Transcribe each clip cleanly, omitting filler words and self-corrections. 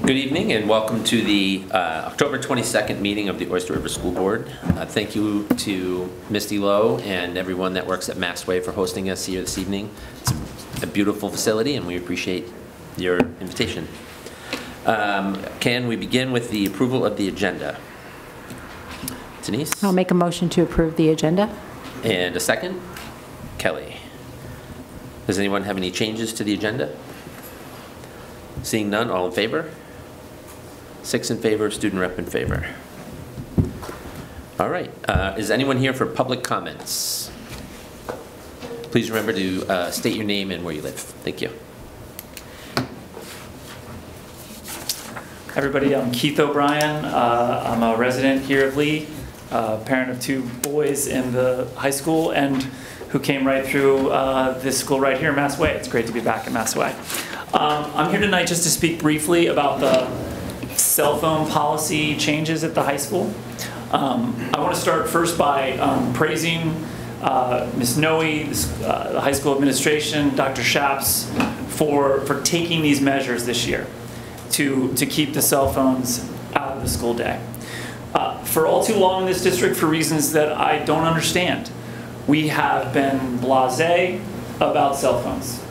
Good evening and welcome to the October 22nd meeting of the Oyster River School Board. Thank you to Misty Lowe and everyone that works at Massway for hosting us here this evening. It's a beautiful facility and we appreciate your invitation. Can we begin with the approval of the agenda? Denise? I'll make a motion to approve the agenda. And a second? Kelly. Does anyone have any changes to the agenda? Seeing none, all in favor? 6 in favor, student rep in favor. All right, is anyone here for public comments? Please remember to state your name and where you live. Thank you. Hi everybody, I'm Keith O'Brien. I'm a resident here of Lee, parent of 2 boys in the high school and who came right through this school right here, Massway. It's great to be back at Massway. I'm here tonight just to speak briefly about the cell phone policy changes at the high school. I want to start first by praising Ms. Noe, the high school administration, Dr. Shaps, for taking these measures this year to keep the cell phones out of the school day. For all too long in this district, for reasons that I don't understand, we have been blasé about cell phones.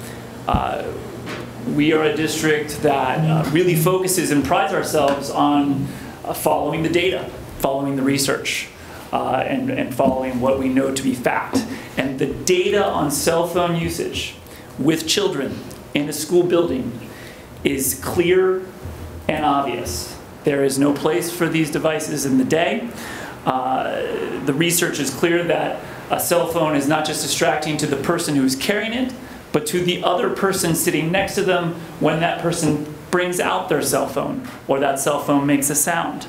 We are a district that really focuses and prides ourselves on following the data, following the research, and following what we know to be fact. And the data on cell phone usage with children in a school building is clear and obvious. There is no place for these devices in the day. The research is clear that a cell phone is not just distracting to the person who's carrying it, but to the other person sitting next to them when that person brings out their cell phone or that cell phone makes a sound.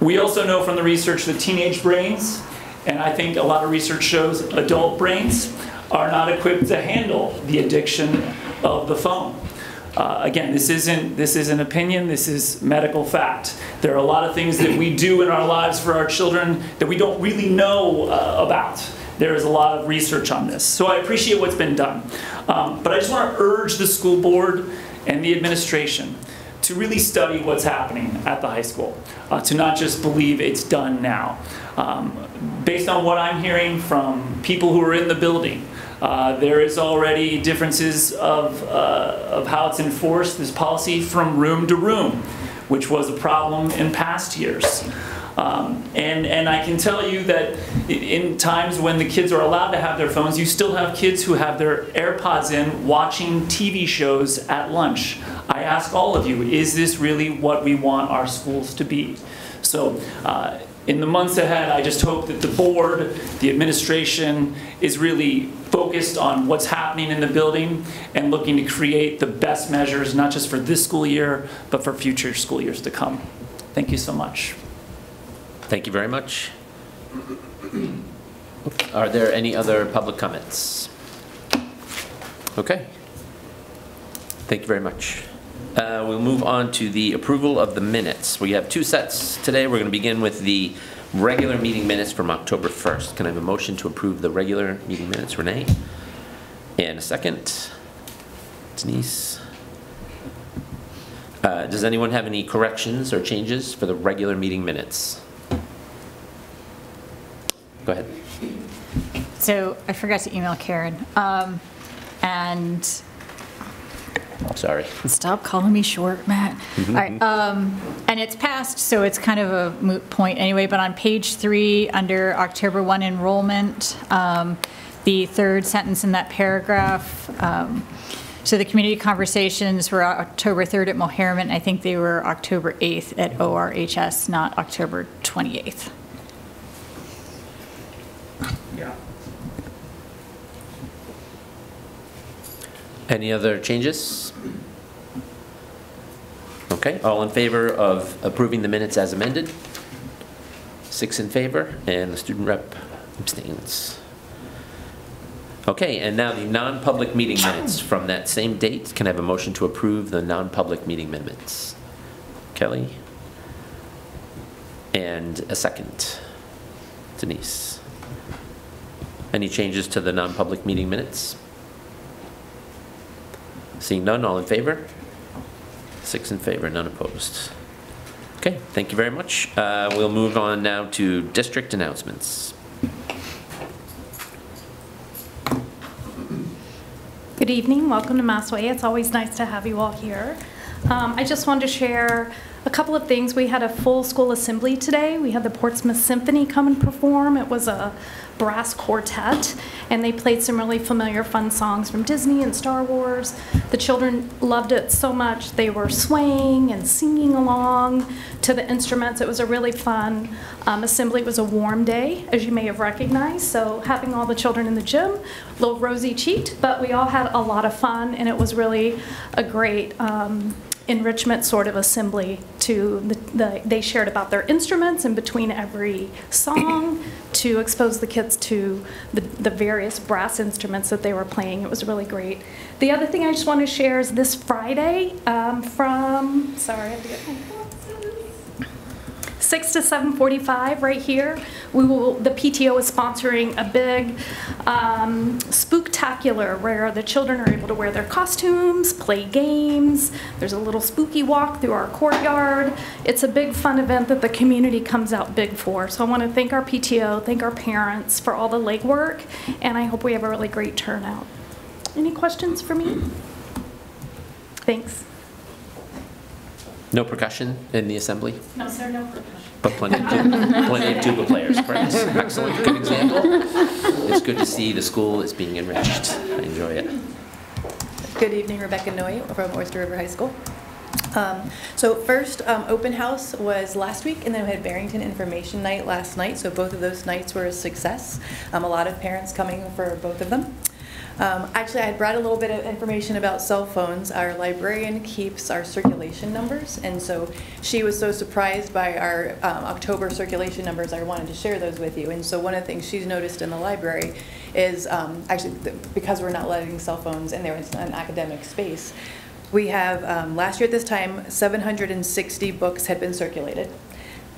We also know from the research that teenage brains, and I think a lot of research shows adult brains, are not equipped to handle the addiction of the phone. Again, this isn't opinion, this is medical fact. There are a lot of things that we do in our lives for our children that we don't really know about. There is a lot of research on this. So I appreciate what's been done. But I just want to urge the school board and the administration to really study what's happening at the high school, to not just believe it's done now. Based on what I'm hearing from people who are in the building, there is already differences of how it's enforced, this policy from room to room, which was a problem in past years. And I can tell you that in times when the kids are allowed to have their phones, you still have kids who have their AirPods in watching TV shows at lunch. I ask all of you, is this really what we want our schools to be? So in the months ahead, I just hope that the board, the administration, is really focused on what's happening in the building and looking to create the best measures, not just for this school year, but for future school years to come. Thank you so much. Thank you very much. Are there any other public comments? Okay. Thank you very much. We'll move on to the approval of the minutes. We have 2 sets today. We're going to begin with the regular meeting minutes from October 1st. Can I have a motion to approve the regular meeting minutes? Renee? And a second? Denise? Does anyone have any corrections or changes for the regular meeting minutes? Go ahead. So I forgot to email Karen, and sorry. Stop calling me short, Matt. All right, and it's passed, so it's kind of a moot point anyway. But on page 3, under October 1 enrollment, the 3rd sentence in that paragraph. So the community conversations were October 3rd at Moherman. I think they were October 8th at ORHS, not October 28th. Yeah. Any other changes? Okay, all in favor of approving the minutes as amended? 6 in favor, and the student rep abstains. Okay, and now the non-public meeting minutes from that same date. Can I have a motion to approve the non-public meeting minutes? Kelly? And a second. Denise? Any changes to the non-public meeting minutes? Seeing none, all in favor? 6 in favor, none opposed. Okay, thank you very much. We'll move on now to district announcements. Good evening, welcome to Massway. It's always nice to have you all here. I just wanted to share a couple of things. We had a full school assembly today. We had the Portsmouth Symphony come and perform. It was a brass quartet, and they played some really familiar, fun songs from Disney and Star Wars. The children loved it so much. They were swaying and singing along to the instruments. It was a really fun assembly. It was a warm day, as you may have recognized, so having all the children in the gym, a little rosy cheeked, but we all had a lot of fun, and it was really a great enrichment sort of assembly to they shared about their instruments in between every song to expose the kids to the various brass instruments that they were playing. It was really great. The other thing I just want to share is this Friday from, sorry, I have to get my glasses. 6 to 7:45 right here. The PTO is sponsoring a big spooktacular where the children are able to wear their costumes, play games. There's a little spooky walk through our courtyard. It's a big fun event that the community comes out big for. So I want to thank our PTO, thank our parents for all the legwork, and I hope we have a really great turnout. Any questions for me? Thanks. No percussion in the assembly? No, sir, no percussion. But plenty of tuba players, correct? Excellent, good example. It's good to see the school is being enriched. I enjoy it. Good evening, Rebecca Noy from Oyster River High School. So first, open house was last week, and then we had Barrington Information Night last night, so both of those nights were a success. A lot of parents coming for both of them. Actually, I had brought a little bit of information about cell phones. Our librarian keeps our circulation numbers, and so she was so surprised by our October circulation numbers, I wanted to share those with you. And so one of the things she's noticed in the library is, actually, because we're not letting cell phones in there, it's an academic space, we have, last year at this time, 760 books had been circulated.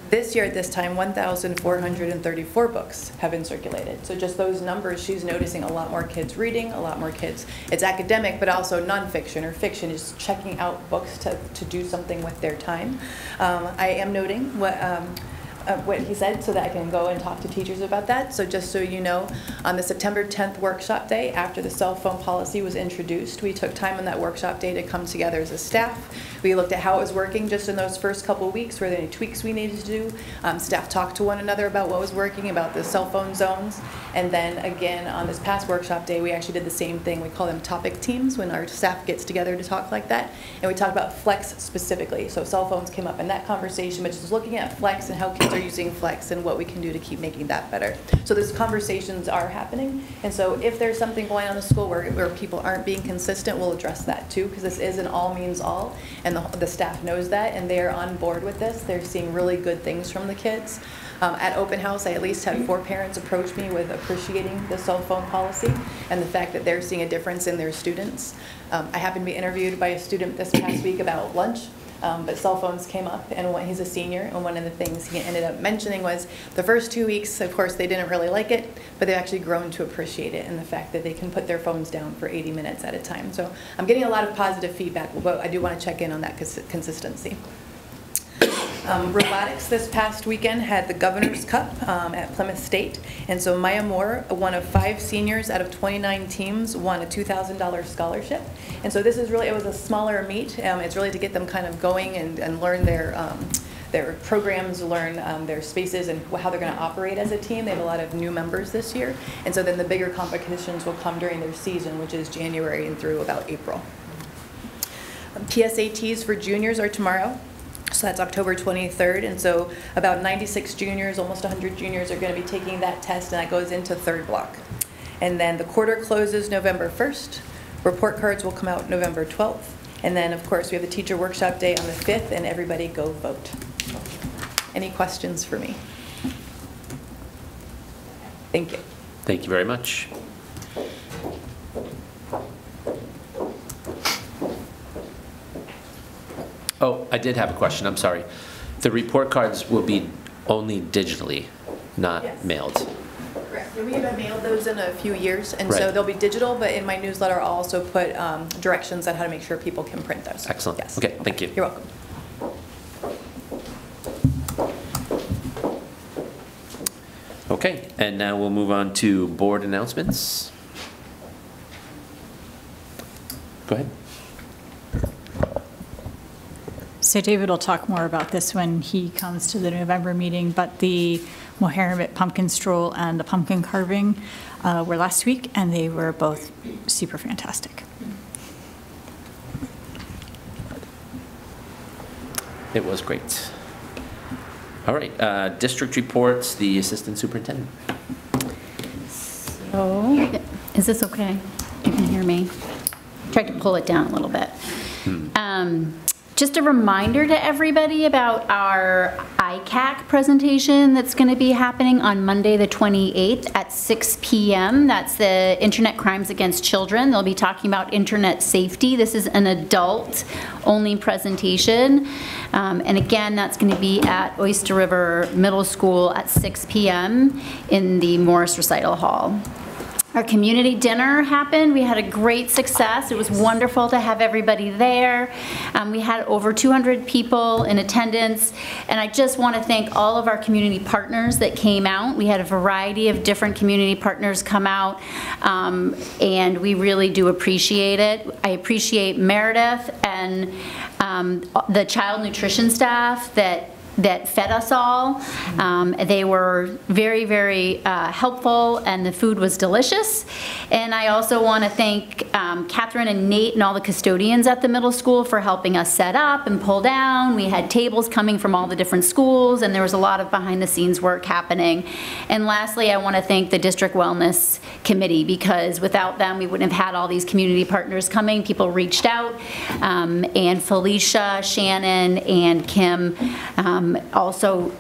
This year at this time, 1,434 books have been circulated. So just those numbers, she's noticing a lot more kids reading, a lot more kids. It's academic, but also nonfiction or fiction is checking out books to do something with their time. I am noting what he said so that I can go and talk to teachers about that. So just so you know, on the September 10th workshop day, after the cell phone policy was introduced, we took time on that workshop day to come together as a staff. We looked at how it was working just in those first couple of weeks, were there any tweaks we needed to do. Staff talked to one another about what was working, about the cell phone zones. And then again, on this past workshop day, we actually did the same thing. We call them topic teams when our staff gets together to talk like that. And we talked about Flex specifically. So cell phones came up in that conversation, but just looking at Flex and how kids are using Flex and what we can do to keep making that better. So these conversations are happening. And so if there's something going on in the school where people aren't being consistent, we'll address that too, because this is an all means all. And the staff knows that, and they're on board with this. They're seeing really good things from the kids. At open house, I at least had 4 parents approach me with appreciating the cell phone policy and the fact that they're seeing a difference in their students. I happened to be interviewed by a student this past week about lunch. But cell phones came up, and he's a senior, and one of the things he ended up mentioning was the first 2 weeks, of course, they didn't really like it, but they've actually grown to appreciate it and the fact that they can put their phones down for 80 minutes at a time. So I'm getting a lot of positive feedback, but I do want to check in on that consistency. Robotics this past weekend had the Governor's Cup at Plymouth State, and so Maya Moore, one of 5 seniors out of 29 teams, won a $2,000 scholarship. And so this is really, it was a smaller meet. It's really to get them kind of going and learn their programs, learn their spaces and how they're going to operate as a team. They have a lot of new members this year, and so then the bigger competitions will come during their season, which is January and through about April. PSATs for juniors are tomorrow. So that's October 23rd, and so about 96 juniors, almost 100 juniors are going to be taking that test, and that goes into 3rd block. And then the quarter closes November 1st. Report cards will come out November 12th. And then, of course, we have the teacher workshop day on the 5th, and everybody go vote. Any questions for me? Thank you. Thank you very much. Oh, I did have a question, I'm sorry. The report cards will be only digitally, not Yes. mailed. Correct. Yeah, we haven't mailed those in a few years, and Right. so they'll be digital, but in my newsletter, I'll also put directions on how to make sure people can print those. Excellent. Yes. Okay, thank you. You're welcome. Okay, and now we'll move on to board announcements. Go ahead. So David will talk more about this when he comes to the November meeting, but the Mohammed pumpkin stroll and the pumpkin carving were last week, and they were both super fantastic. It was great. All right, district reports, the assistant superintendent. So, is this okay? You can hear me? Tried to pull it down a little bit. Just a reminder to everybody about our ICAC presentation that's going to be happening on Monday, the 28th at 6 p.m. That's the Internet Crimes Against Children. They'll be talking about internet safety. This is an adult-only presentation. And again, that's going to be at Oyster River Middle School at 6 p.m. in the Morris Recital Hall. Our community dinner happened. We had a great success. It was wonderful to have everybody there. We had over 200 people in attendance, and I just want to thank all of our community partners that came out. We had a variety of different community partners come out, and we really do appreciate it. I appreciate Meredith and the child nutrition staff that fed us all. They were very, very helpful, and the food was delicious. And I also want to thank Catherine and Nate and all the custodians at the middle school for helping us set up and pull down. We had tables coming from all the different schools, and there was a lot of behind-the-scenes work happening. And lastly, I want to thank the District Wellness Committee, because without them, we wouldn't have had all these community partners coming. People reached out, and Felicia, Shannon, and Kim also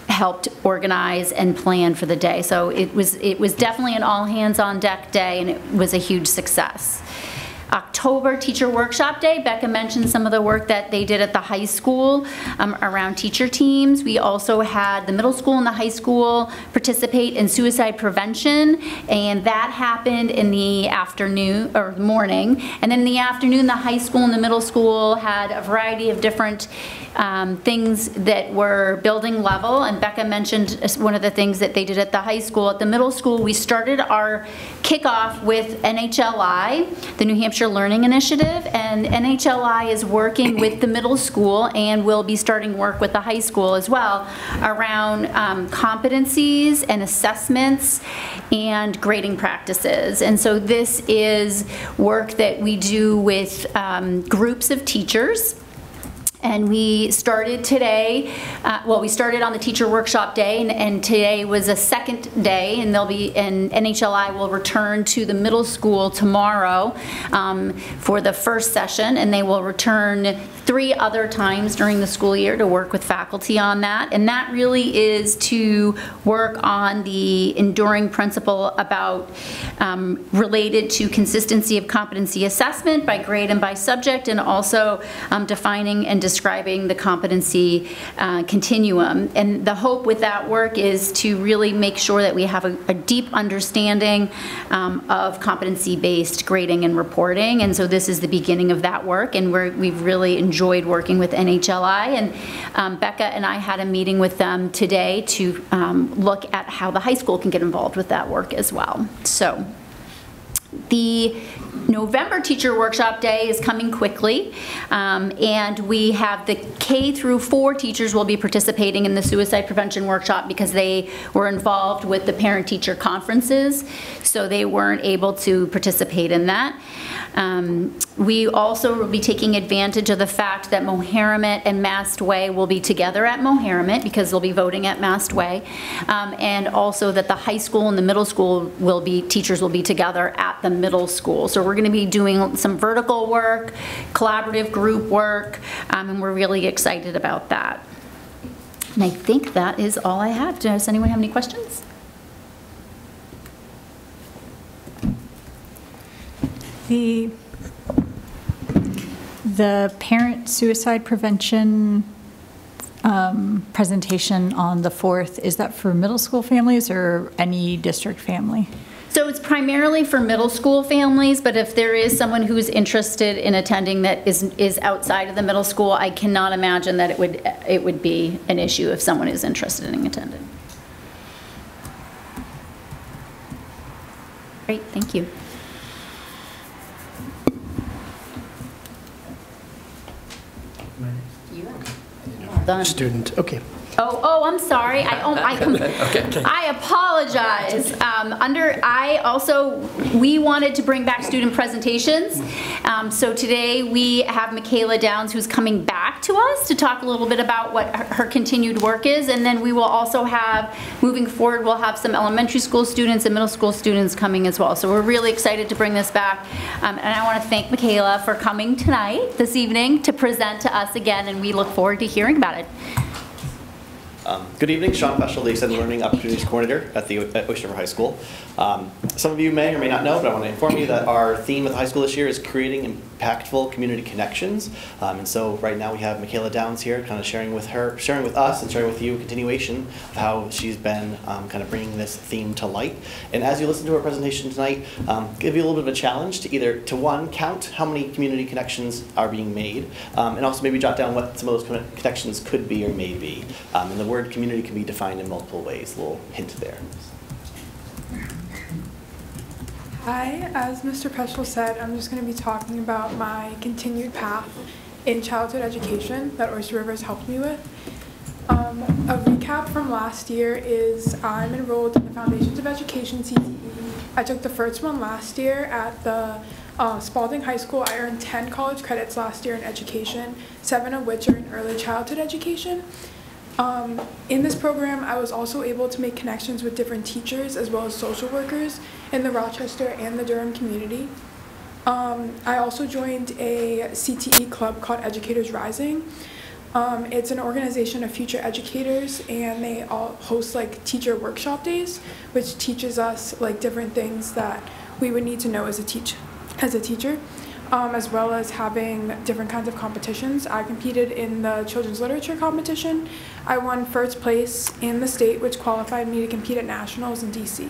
helped organize and plan for the day. So it was definitely an all hands on deck day, and it was a huge success. October Teacher Workshop Day, Becca mentioned some of the work that they did at the high school around teacher teams. We also had the middle school and the high school participate in suicide prevention, and that happened in the afternoon or morning. And then in the afternoon, the high school and the middle school had a variety of different things that were building level, and Becca mentioned one of the things that they did at the high school. At the middle school, we started our kickoff with NHLI, the New Hampshire Learning Initiative, and NHLI is working with the middle school and will be starting work with the high school as well around competencies and assessments and grading practices. And so this is work that we do with groups of teachers. And we started today, we started on the Teacher Workshop Day, and today was a second day, and NHLI will return to the middle school tomorrow for the first session, and they will return 3 other times during the school year to work with faculty on that. And that really is to work on the enduring principle about related to consistency of competency assessment by grade and by subject, and also defining and describing the competency continuum. And the hope with that work is to really make sure that we have a deep understanding of competency-based grading and reporting. And so this is the beginning of that work, and we've really enjoyed working with NHLI. And Becca and I had a meeting with them today to look at how the high school can get involved with that work as well. So the November Teacher Workshop Day is coming quickly, and we have the K through 4 teachers will be participating in the suicide prevention workshop because they were involved with the parent-teacher conferences, so they weren't able to participate in that. We also will be taking advantage of the fact that Mohammed and Mast Way will be together at Mohammed because they'll be voting at Mast Way, and also that the high school and the middle school teachers will be together at the middle school. So we're going to be doing some vertical work, collaborative group work, and we're really excited about that. And I think that is all I have. Does anyone have any questions? The parent suicide prevention presentation on the 4th, is that for middle school families or any district family? So it's primarily for middle school families, but if there is someone who's interested in attending that is outside of the middle school, I cannot imagine that it would be an issue if someone is interested in attending. Great, thank you. Done. Student, okay. Oh, I'm sorry. I apologize. We wanted to bring back student presentations. So today we have Michaela Downs, who's coming back to us to talk a little bit about what her continued work is. And then we will also have, moving forward, we'll have some elementary school students and middle school students coming as well. So we're really excited to bring this back. And I want to thank Michaela for coming tonight, this evening, to present to us again. And we look forward to hearing about it. Good evening, Sean Peschel, the Extended Learning Opportunities Coordinator at Oyster River High School. Some of you may or may not know, but I want to inform you that our theme at the high school this year is creating impactful community connections. And so right now we have Michaela Downs here, kind of sharing with us and sharing with you a continuation of how she's been kind of bringing this theme to light. And as you listen to her presentation tonight, give you a little bit of a challenge to one, count how many community connections are being made, and also maybe jot down what some of those connections could be or may be. And the word community can be defined in multiple ways. A little hint there. Hi, as Mr. Peschel said, I'm just going to be talking about my continued path in childhood education that Oyster River has helped me with. A recap from last year is I'm enrolled in the Foundations of Education CTE. I took the first one last year at the Spalding High School. I earned 10 college credits last year in education, 7 of which are in early childhood education. In this program, I was also able to make connections with different teachers as well as social workers in the Rochester and the Durham community. I also joined a CTE club called Educators Rising. It's an organization of future educators, and they all host like teacher workshop days, which teaches us like different things that we would need to know as a teacher. As well as having different kinds of competitions. I competed in the children's literature competition. I won first place in the state, which qualified me to compete at nationals in DC.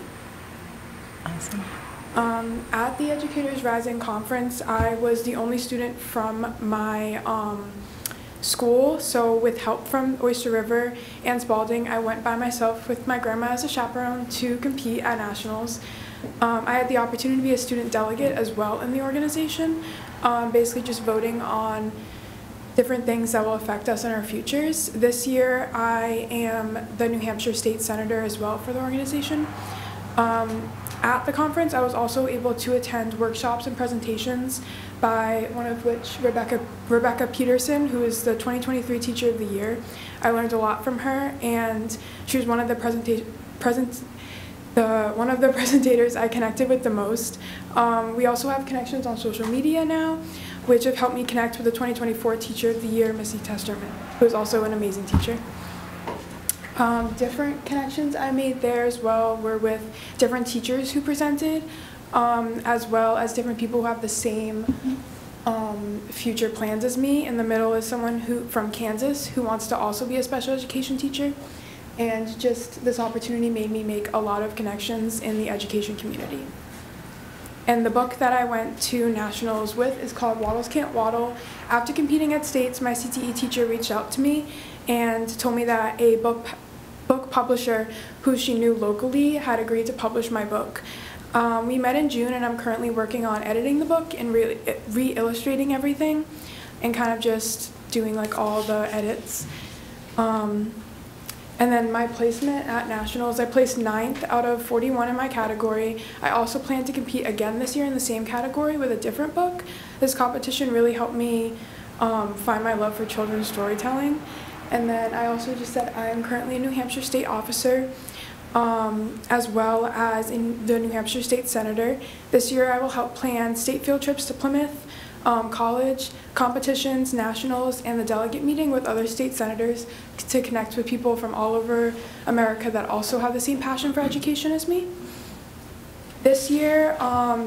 Awesome. At the Educators Rising conference, I was the only student from my school, so with help from Oyster River and Spalding, I went by myself with my grandma as a chaperone to compete at nationals. I had the opportunity to be a student delegate as well in the organization, basically just voting on different things that will affect us in our futures. This year, I am the New Hampshire State Senator as well for the organization. At the conference, I was also able to attend workshops and presentations by one of which Rebecca Peterson, who is the 2023 Teacher of the Year. I learned a lot from her, and she was one of the presentators I connected with the most. We also have connections on social media now, which have helped me connect with the 2024 Teacher of the Year, Missy Testerman, who is also an amazing teacher. Different connections I made there as well were with different teachers who presented, as well as different people who have the same future plans as me. In the middle is someone from Kansas who wants to also be a special education teacher. And just this opportunity made me make a lot of connections in the education community. And the book that I went to nationals with is called Waddles Can't Waddle. After competing at states, my CTE teacher reached out to me and told me that a book publisher who she knew locally had agreed to publish my book. We met in June, and I'm currently working on editing the book and re-illustrating everything and kind of just doing like all the edits. And then my placement at nationals, I placed 9th out of 41 in my category. I also plan to compete again this year in the same category with a different book. This competition really helped me find my love for children's storytelling. And then I also just said I am currently a New Hampshire State Officer, as well as in the New Hampshire State Senator. This year I will help plan state field trips to Plymouth College, competitions, nationals, and the delegate meeting with other state senators to connect with people from all over America that also have the same passion for education as me. This year,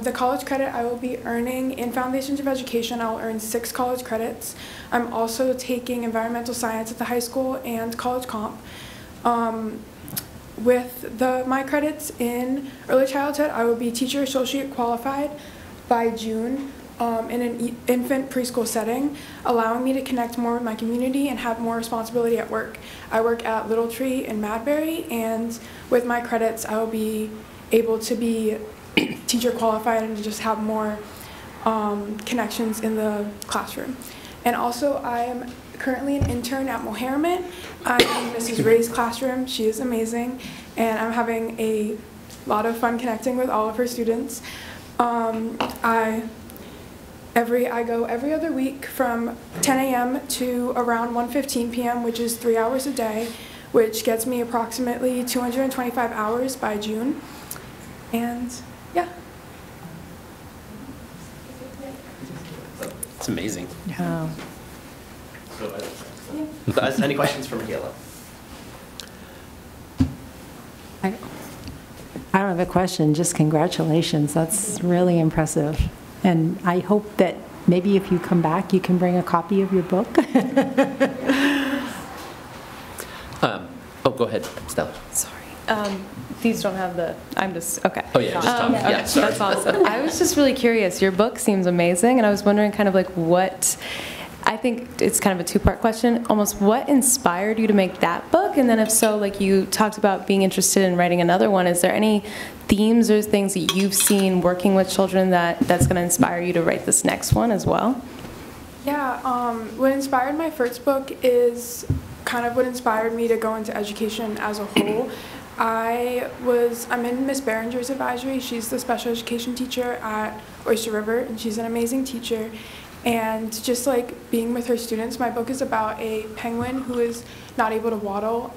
the college credit I will be earning in Foundations of Education, I will earn 6 college credits. I'm also taking environmental science at the high school and college comp. With my credits in early childhood, I will be teacher associate qualified by June in an infant preschool setting, allowing me to connect more with my community and have more responsibility at work. I work at Little Tree in Madbury, and with my credits, I will be able to be teacher qualified and just have more connections in the classroom. And also, I am currently an intern at Moherman. I'm in Mrs. Ray's classroom. She is amazing, and I'm having a lot of fun connecting with all of her students. I go every other week from 10 a.m. to around 1:15 p.m., which is 3 hours a day, which gets me approximately 225 hours by June. And yeah. It's amazing. Wow. Any questions for Michaela? I don't have a question, just congratulations. That's really impressive. And I hope that maybe if you come back, you can bring a copy of your book. Oh, go ahead, Stella. Sorry. These don't have the, I'm just, okay. Oh, yeah, just tell me. Yeah, sorry. That's awesome. I was just really curious. Your book seems amazing, and I was wondering kind of like what, I think it's kind of a two-part question, almost what inspired you to make that book? And then if so, like you talked about being interested in writing another one, is there any themes or things that you've seen working with children that's going to inspire you to write this next one as well? Yeah, what inspired my first book is kind of what inspired me to go into education as a whole. I'm in Miss Behringer's advisory. She's the special education teacher at Oyster River, and she's an amazing teacher. And just like being with her students, my book is about a penguin who is not able to waddle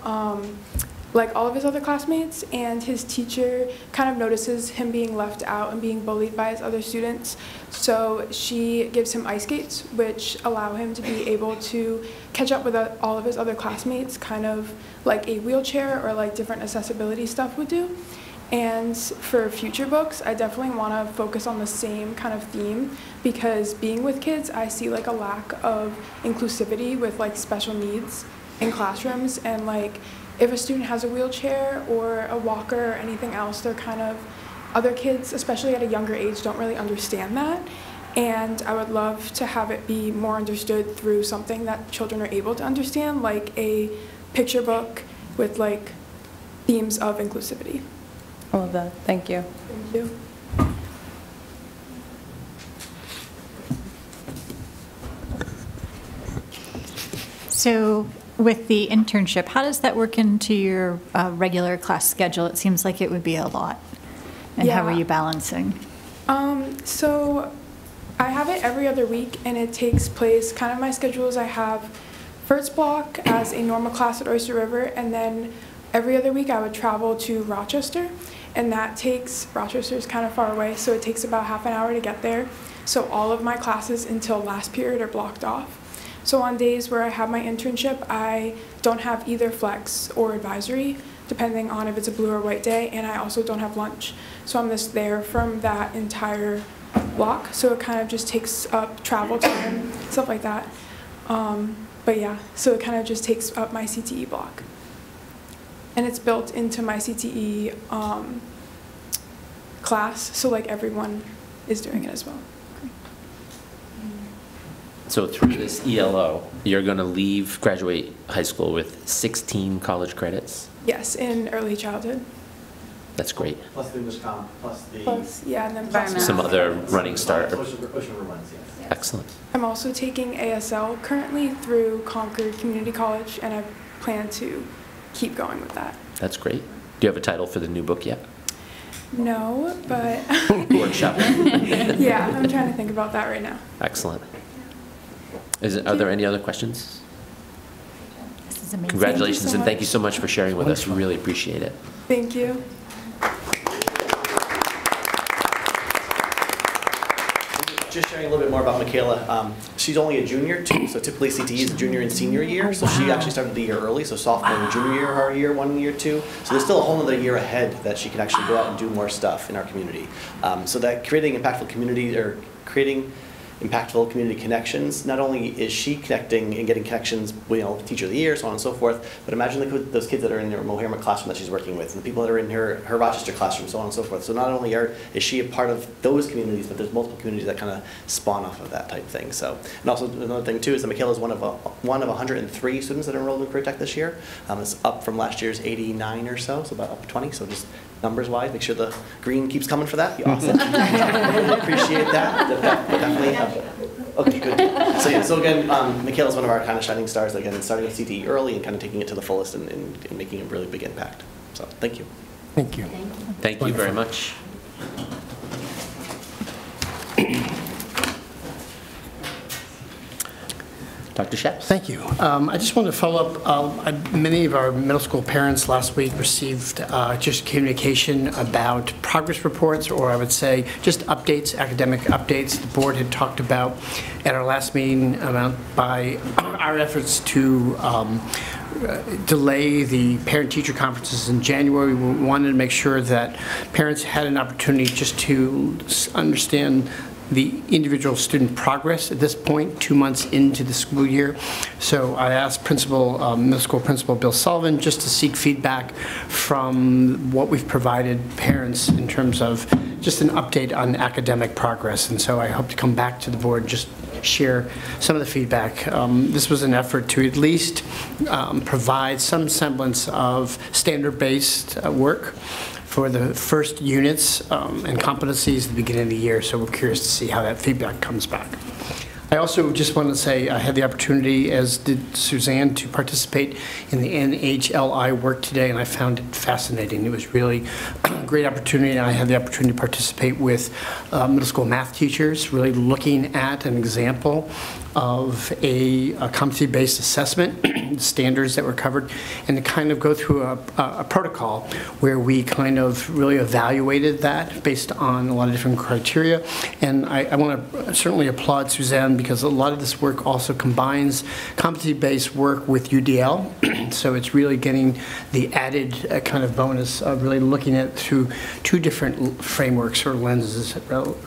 like all of his other classmates, and his teacher kind of notices him being left out and being bullied by his other students. So she gives him ice skates, which allow him to be able to catch up with all of his other classmates, kind of like a wheelchair or like different accessibility stuff would do. And for future books, I definitely want to focus on the same kind of theme, because being with kids, I see like a lack of inclusivity with like special needs in classrooms. And like if a student has a wheelchair or a walker or anything else, they're kind of, other kids, especially at a younger age, don't really understand that. And I would love to have it be more understood through something that children are able to understand, like a picture book with like themes of inclusivity. I love that. Thank you. Thank you. So with the internship, how does that work into your regular class schedule? It seems like it would be a lot. And how are Yeah. you balancing? So I have it every other week, and it takes place, kind of my schedule is I have first block as a normal class at Oyster River, and then every other week I would travel to Rochester, and Rochester is kind of far away, so it takes about half an hour to get there. So all of my classes until last period are blocked off. So on days where I have my internship, I don't have either flex or advisory, depending on if it's a blue or white day, and I also don't have lunch. So I'm just there from that entire block, so it kind of just takes up travel time, stuff like that. But yeah, so it kind of just takes up my CTE block. And it's built into my CTE class, so like everyone is doing it as well. So through this ELO, you're going to graduate high school with 16 college credits? Yes, in early childhood. That's great. Plus the English comp, plus the... Plus, yeah, and then plus Environmental. Some other running start. Ocean River runs, yes. Excellent. I'm also taking ASL currently through Concord Community College, and I plan to keep going with that. That's great. Do you have a title for the new book yet? No, but Workshop. yeah, I'm trying to think about that right now. Excellent. Are there any other questions? This is amazing. Congratulations, so and thank you much. so much for sharing with us. We really appreciate it. Thank you. just sharing a little bit more about Michaela. She's only a junior too, so typically CTE is a junior and senior year. So she actually started the year early, so sophomore and junior year are year 1 and year 2. So there's still a whole other year ahead that she can actually go out and do more stuff in our community. So that creating impactful community, or creating impactful community connections. Not only is she connecting and getting connections, Teacher of the Year, so on and so forth, but imagine those kids that are in her Mohammed classroom that she's working with, and the people that are in her Rochester classroom, so on and so forth. So not only is she a part of those communities, but there's multiple communities that kind of spawn off of that type thing. So, and also another thing too is that Michaela is one of 103 students that are enrolled in Career Tech this year. It's up from last year's 89 or so, so about up 20. So just numbers-wise, make sure the green keeps coming for that. Be awesome. Really appreciate that. Definitely. Okay, good. So yeah, so again, Michaela's one of our kind of shining stars. Again, starting with CTE early and kind of taking it to the fullest and making a really big impact. So thank you. Thank you. Thank you very much. Dr. Sheps. Thank you. I just wanted to follow up. Many of our middle school parents last week received just communication about progress reports, or I would say just updates, academic updates. The board had talked about at our last meeting about by our efforts to delay the parent-teacher conferences in January. We wanted to make sure that parents had an opportunity just to understand the individual student progress at this point, 2 months into the school year. So I asked middle school principal Bill Sullivan just to seek feedback from what we've provided parents in terms of just an update on academic progress. And so I hope to come back to the board, just share some of the feedback. This was an effort to at least provide some semblance of standard-based work for the first units and competencies at the beginning of the year, so we're curious to see how that feedback comes back. I also just want to say I had the opportunity, as did Suzanne, to participate in the NHLI work today, and I found it fascinating. It was really a great opportunity, and I had the opportunity to participate with middle school math teachers, really looking at an example of a competency-based assessment, standards that were covered, and to kind of go through a protocol where we kind of really evaluated that based on a lot of different criteria. And I want to certainly applaud Suzanne, because a lot of this work also combines competency-based work with UDL. So it's really getting the added kind of bonus of really looking at it through two different frameworks or lenses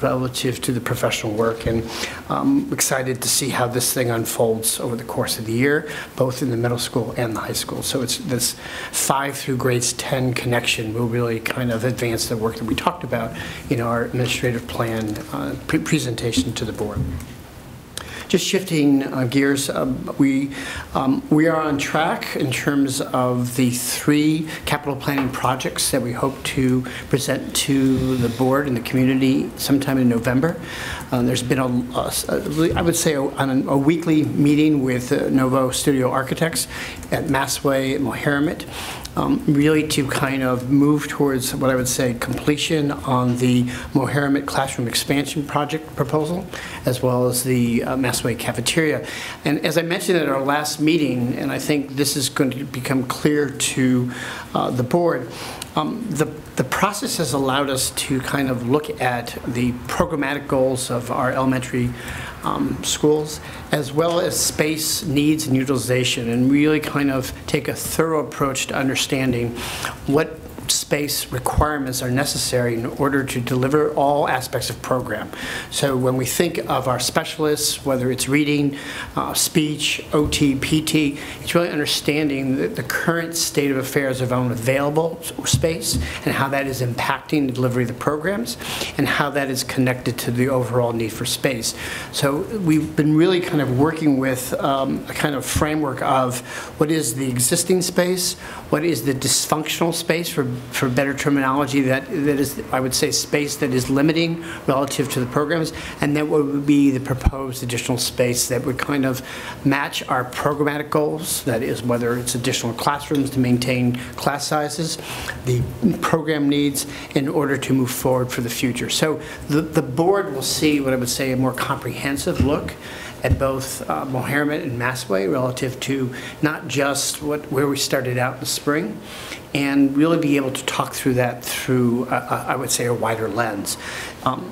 relative to the professional work. And I'm excited to see how this thing unfolds over the course of the year, both in the middle school and the high school. So it's this 5 through grades 10 connection will really kind of advance the work that we talked about in our administrative plan presentation to the board. Just shifting gears, we are on track in terms of the 3 capital planning projects that we hope to present to the board and the community sometime in November. There's been I would say a weekly meeting with Novo Studio Architects at Massway and Mohammed, really to kind of move towards what I would say completion on the Mohammed Classroom Expansion Project proposal, as well as the Massway Cafeteria. And as I mentioned at our last meeting, and I think this is going to become clear to the board, the process has allowed us to kind of look at the programmatic goals of our elementary schools, as well as space needs and utilization, and really kind of take a thorough approach to understanding what space requirements are necessary in order to deliver all aspects of program. So when we think of our specialists, whether it's reading, speech, OT, PT, it's really understanding the current state of affairs of our available space and how that is impacting the delivery of the programs and how that is connected to the overall need for space. So we've been really kind of working with a kind of framework of what is the existing space, what is the dysfunctional space, for better terminology, that is, I would say, space that is limiting relative to the programs, and then what would be the proposed additional space that would kind of match our programmatic goals, that is, whether it's additional classrooms to maintain class sizes, the program needs in order to move forward for the future. So the board will see what I would say a more comprehensive look at both Mohammed and Massway relative to not just where we started out in the spring, and really be able to talk through that through, I would say, a wider lens.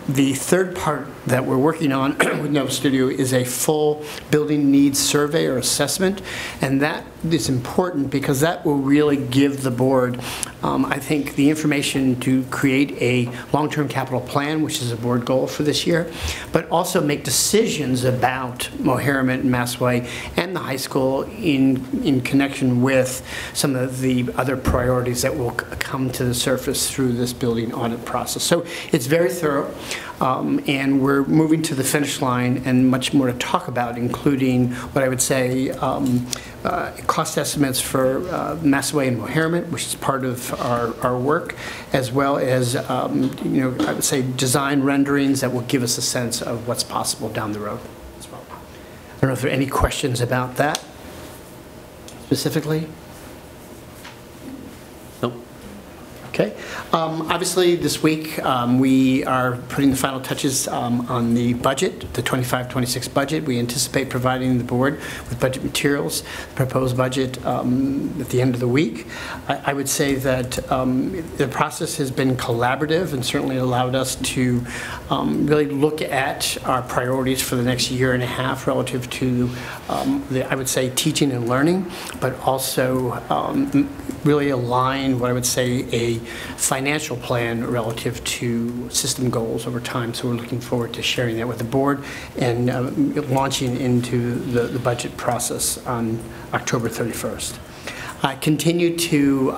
The third part that we're working on with Nova Studio is a full building needs survey or assessment, and that is important because that will really give the board, I think, the information to create a long-term capital plan, which is a board goal for this year, but also make decisions about Moherament and Massaway and the high school in connection with some of the other priorities that will come to the surface through this building audit process. So it's very thorough. And we're moving to the finish line and much more to talk about, including what I would say cost estimates for Massaway and Moherament, which is part of our work, as well as I would say design renderings that will give us a sense of what's possible down the road as well. I don't know if there are any questions about that specifically. Okay. Obviously, this week we are putting the final touches on the budget, the 25-26 budget. We anticipate providing the board with budget materials, proposed budget at the end of the week. I would say that the process has been collaborative and certainly allowed us to really look at our priorities for the next year and a half relative to, I would say, teaching and learning, but also really align what I would say a financial plan relative to system goals over time. So we're looking forward to sharing that with the board and launching into the budget process on October 31st. I continue to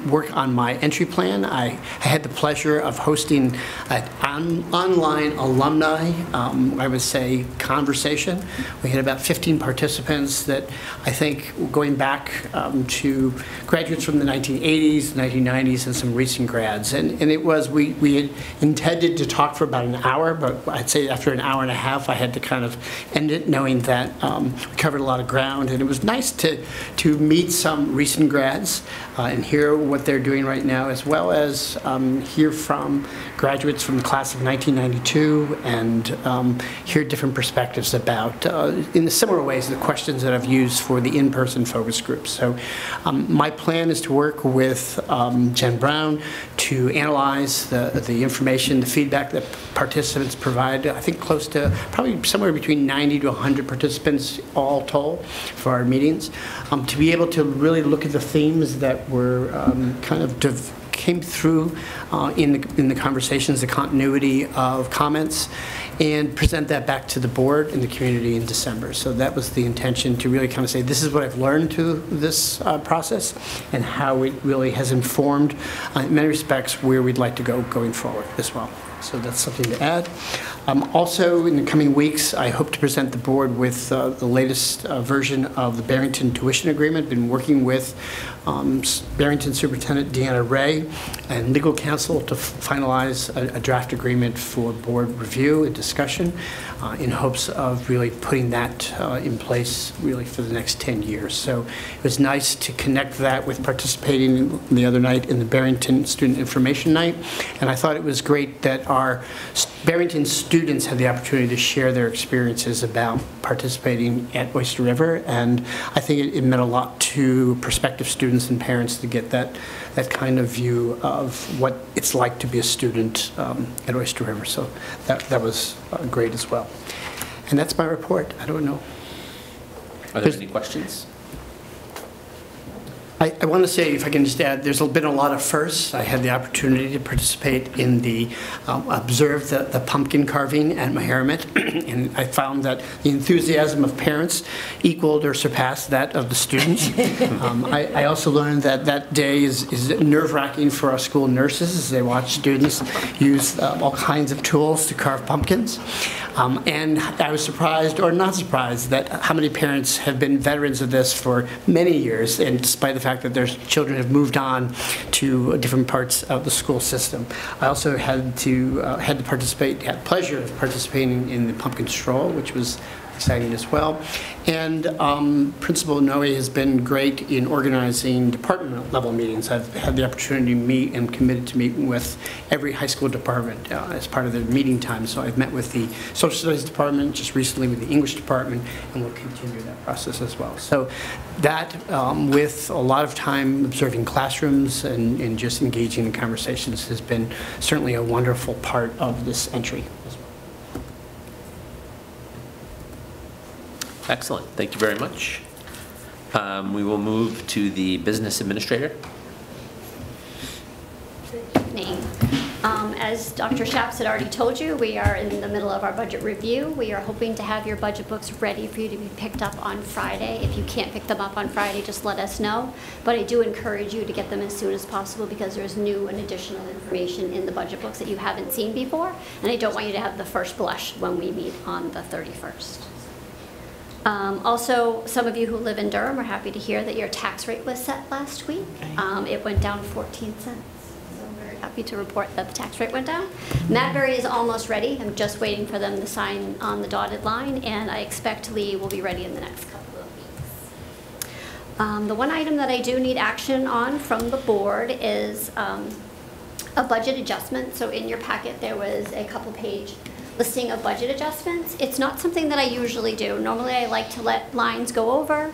work on my entry plan. I had the pleasure of hosting an online alumni, I would say, conversation. We had about 15 participants that I think going back to graduates from the 1980s, 1990s, and some recent grads. And it was, we had intended to talk for about an hour, but I'd say after an hour and a half, I had to kind of end it knowing that we covered a lot of ground. And it was nice to meet some recent grads and hear what they're doing right now, as well as hear from graduates from the class of 1992 and hear different perspectives about, in similar ways, the questions that I've used for the in-person focus groups. So my plan is to work with Jen Brown to analyze the information, the feedback that participants provide. I think close to probably somewhere between 90 to 100 participants all told for our meetings, to be able to really look at the themes that were kind of came through in the conversations, the continuity of comments, and present that back to the board and the community in December. So that was the intention, to really kind of say, this is what I've learned through this process and how it really has informed, in many respects, where we'd like to go going forward as well. So that's something to add. Also, in the coming weeks, I hope to present the board with the latest version of the Barrington tuition agreement. Been working with Barrington Superintendent Deanna Ray and legal counsel to finalize a draft agreement for board review and discussion in hopes of really putting that in place really for the next 10 years. So it was nice to connect that with participating the other night in the Barrington Student Information Night. And I thought it was great that our Barrington students had the opportunity to share their experiences about participating at Oyster River, and I think it meant a lot to prospective students and parents to get that kind of view of what it's like to be a student at Oyster River. So that was great as well. And that's my report. I don't know. Are there any questions? I want to say, if I can just add, there's been a lot of firsts. I had the opportunity to participate in observe the pumpkin carving at Moherament, and I found that the enthusiasm of parents equaled or surpassed that of the students. I also learned that day is nerve-wracking for our school nurses as they watch students use all kinds of tools to carve pumpkins. And I was surprised, or not surprised, that how many parents have been veterans of this for many years, and despite the fact that their children have moved on to different parts of the school system. I also had the pleasure of participating in the pumpkin stroll, which was exciting as well. And Principal Noe has been great in organizing department level meetings. I've had the opportunity to meet and committed to meeting with every high school department as part of their meeting time. So I've met with the social studies department, just recently with the English department, and we'll continue that process as well. So that, with a lot of time observing classrooms and just engaging in conversations, has been certainly a wonderful part of this entry as well. Excellent. Thank you very much. We will move to the business administrator. Evening. As Dr. Shaps had already told you, we are in the middle of our budget review. We are hoping to have your budget books ready for you to be picked up on Friday. If you can't pick them up on Friday, just let us know. But I do encourage you to get them as soon as possible because there's new and additional information in the budget books that you haven't seen before. And I don't want you to have the first blush when we meet on the 31st. Also, some of you who live in Durham are happy to hear that your tax rate was set last week. It went down 14 cents. So I'm very happy to report that the tax rate went down. Madbury is almost ready. I'm just waiting for them to sign on the dotted line, and I expect Lee will be ready in the next couple of weeks. The one item that I do need action on from the board is a budget adjustment. So in your packet, there was a couple-page listing of budget adjustments. It's not something that I usually do. Normally I like to let lines go over.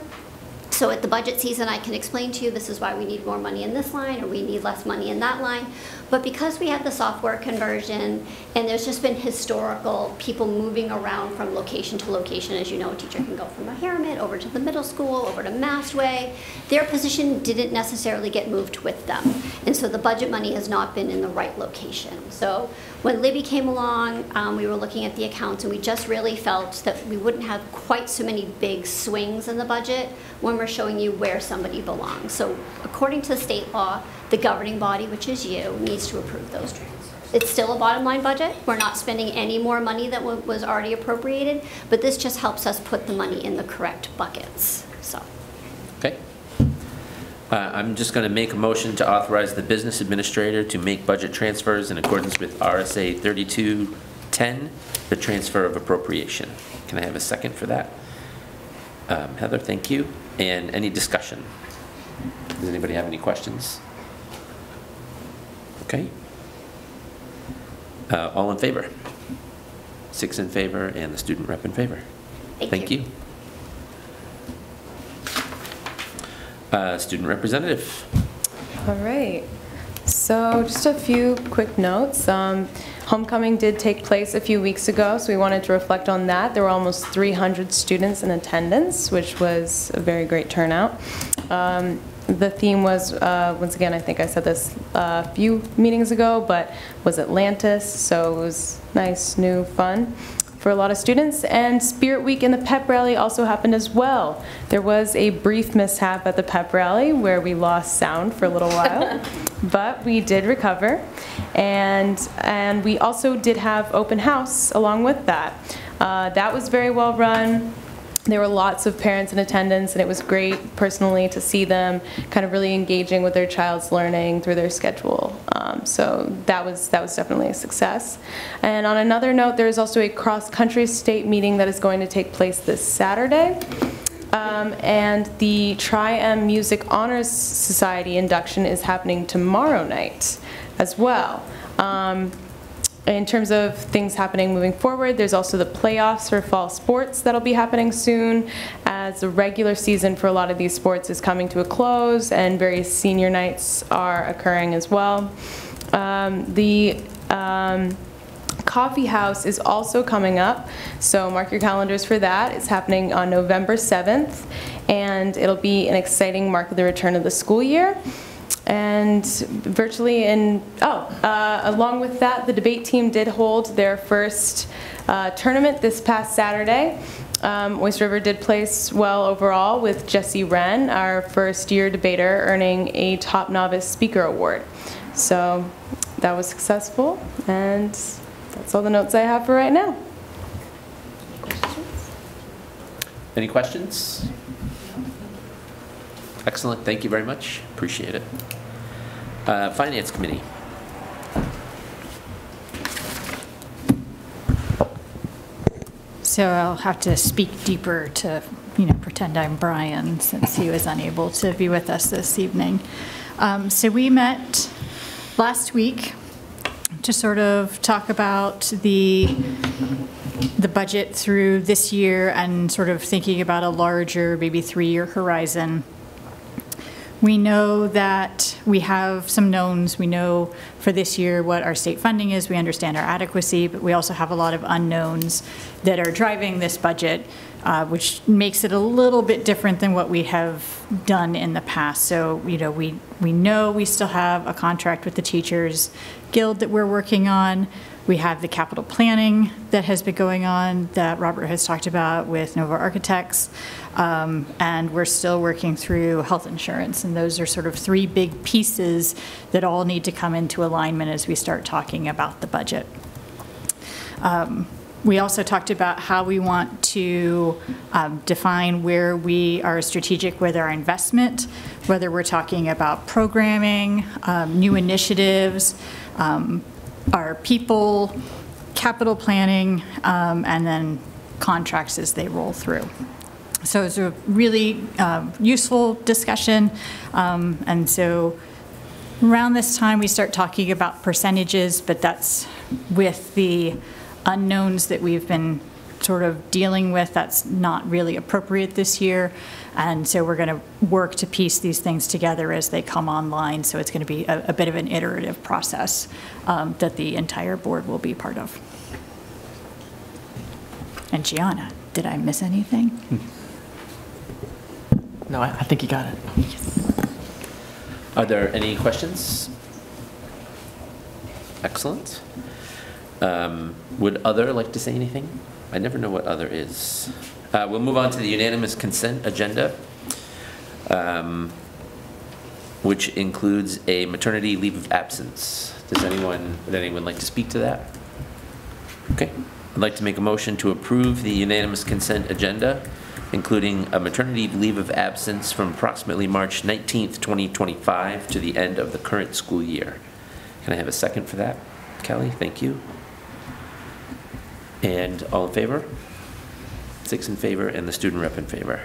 So at the budget season I can explain to you this is why we need more money in this line or we need less money in that line. But because we had the software conversion and there's just been historical people moving around from location to location, as you know, a teacher can go from Meharmet over to the middle school, over to Mastway. Their position didn't necessarily get moved with them. And so the budget money has not been in the right location. So when Libby came along, we were looking at the accounts and we just really felt that we wouldn't have quite so many big swings in the budget when we're showing you where somebody belongs. So according to state law, the governing body, which is you, needs to approve those transfers. It's still a bottom line budget. We're not spending any more money than was already appropriated, but this just helps us put the money in the correct buckets. So. Okay. I'm just going to make a motion to authorize the business administrator to make budget transfers in accordance with RSA 3210, the transfer of appropriation. Can I have a second for that? Heather, thank you. And any discussion? Does anybody have any questions? Okay. All in favor? 6 in favor and the student rep in favor. Thank you. Student representative. All right. So just a few quick notes. Homecoming did take place a few weeks ago, so we wanted to reflect on that. There were almost 300 students in attendance, which was a very great turnout. The theme was, once again, I think I said this a few meetings ago, but was Atlantis, so it was nice, new, fun for a lot of students. And Spirit Week and the pep rally also happened as well. There was a brief mishap at the pep rally where we lost sound for a little while, but we did recover. And we also did have open house along with that. That was very well run. There were lots of parents in attendance, and it was great personally to see them kind of really engaging with their child's learning through their schedule. So that was definitely a success. And on another note, there is also a cross-country state meeting that is going to take place this Saturday. And the Tri-M Music Honors Society induction is happening tomorrow night as well. In terms of things happening moving forward, there's also the playoffs for fall sports that'll be happening soon, as the regular season for a lot of these sports is coming to a close and various senior nights are occurring as well. The Coffee House is also coming up, so mark your calendars for that. It's happening on November 7th, and it'll be an exciting mark of the return of the school year. And virtually along with that, the debate team did hold their first tournament this past Saturday. Oyster River did place well overall, with Jessie Wren, our first-year debater, earning a top novice speaker award. So that was successful, and that's all the notes I have for right now. Any questions? Excellent. Thank you very much. Appreciate it. Finance Committee. So I'll have to speak deeper to, pretend I'm Brian, since he was unable to be with us this evening. So we met last week to sort of talk about the budget through this year and sort of thinking about a larger, maybe 3-year horizon. We know that we have some knowns. We know for this year what our state funding is. We understand our adequacy, but we also have a lot of unknowns that are driving this budget, which makes it a little bit different than what we have done in the past. So, we know we still have a contract with the Teachers Guild that we're working on. We have the capital planning that has been going on that Robert has talked about with Nova Architects. And we're still working through health insurance. And those are sort of 3 big pieces that all need to come into alignment as we start talking about the budget. We also talked about how we want to define where we are strategic with our investment, whether we're talking about programming, new initiatives, our people, capital planning, and then contracts as they roll through. So it's a really useful discussion. And so around this time, we start talking about percentages, but that's with the unknowns that we've been sort of dealing with. That's not really appropriate this year. And so we're going to work to piece these things together as they come online. So it's going to be a bit of an iterative process that the entire board will be part of. And Gianna, did I miss anything? No, I think you got it. Yes. Are there any questions? Excellent. Would other like to say anything? I never know what other is. We'll move on to the unanimous consent agenda, which includes a maternity leave of absence. Would anyone like to speak to that? Okay. I'd like to make a motion to approve the unanimous consent agenda, including a maternity leave of absence from approximately March 19th, 2025 to the end of the current school year. Can I have a second for that? Kelly, thank you. And all in favor? 6 in favor and the student rep in favor.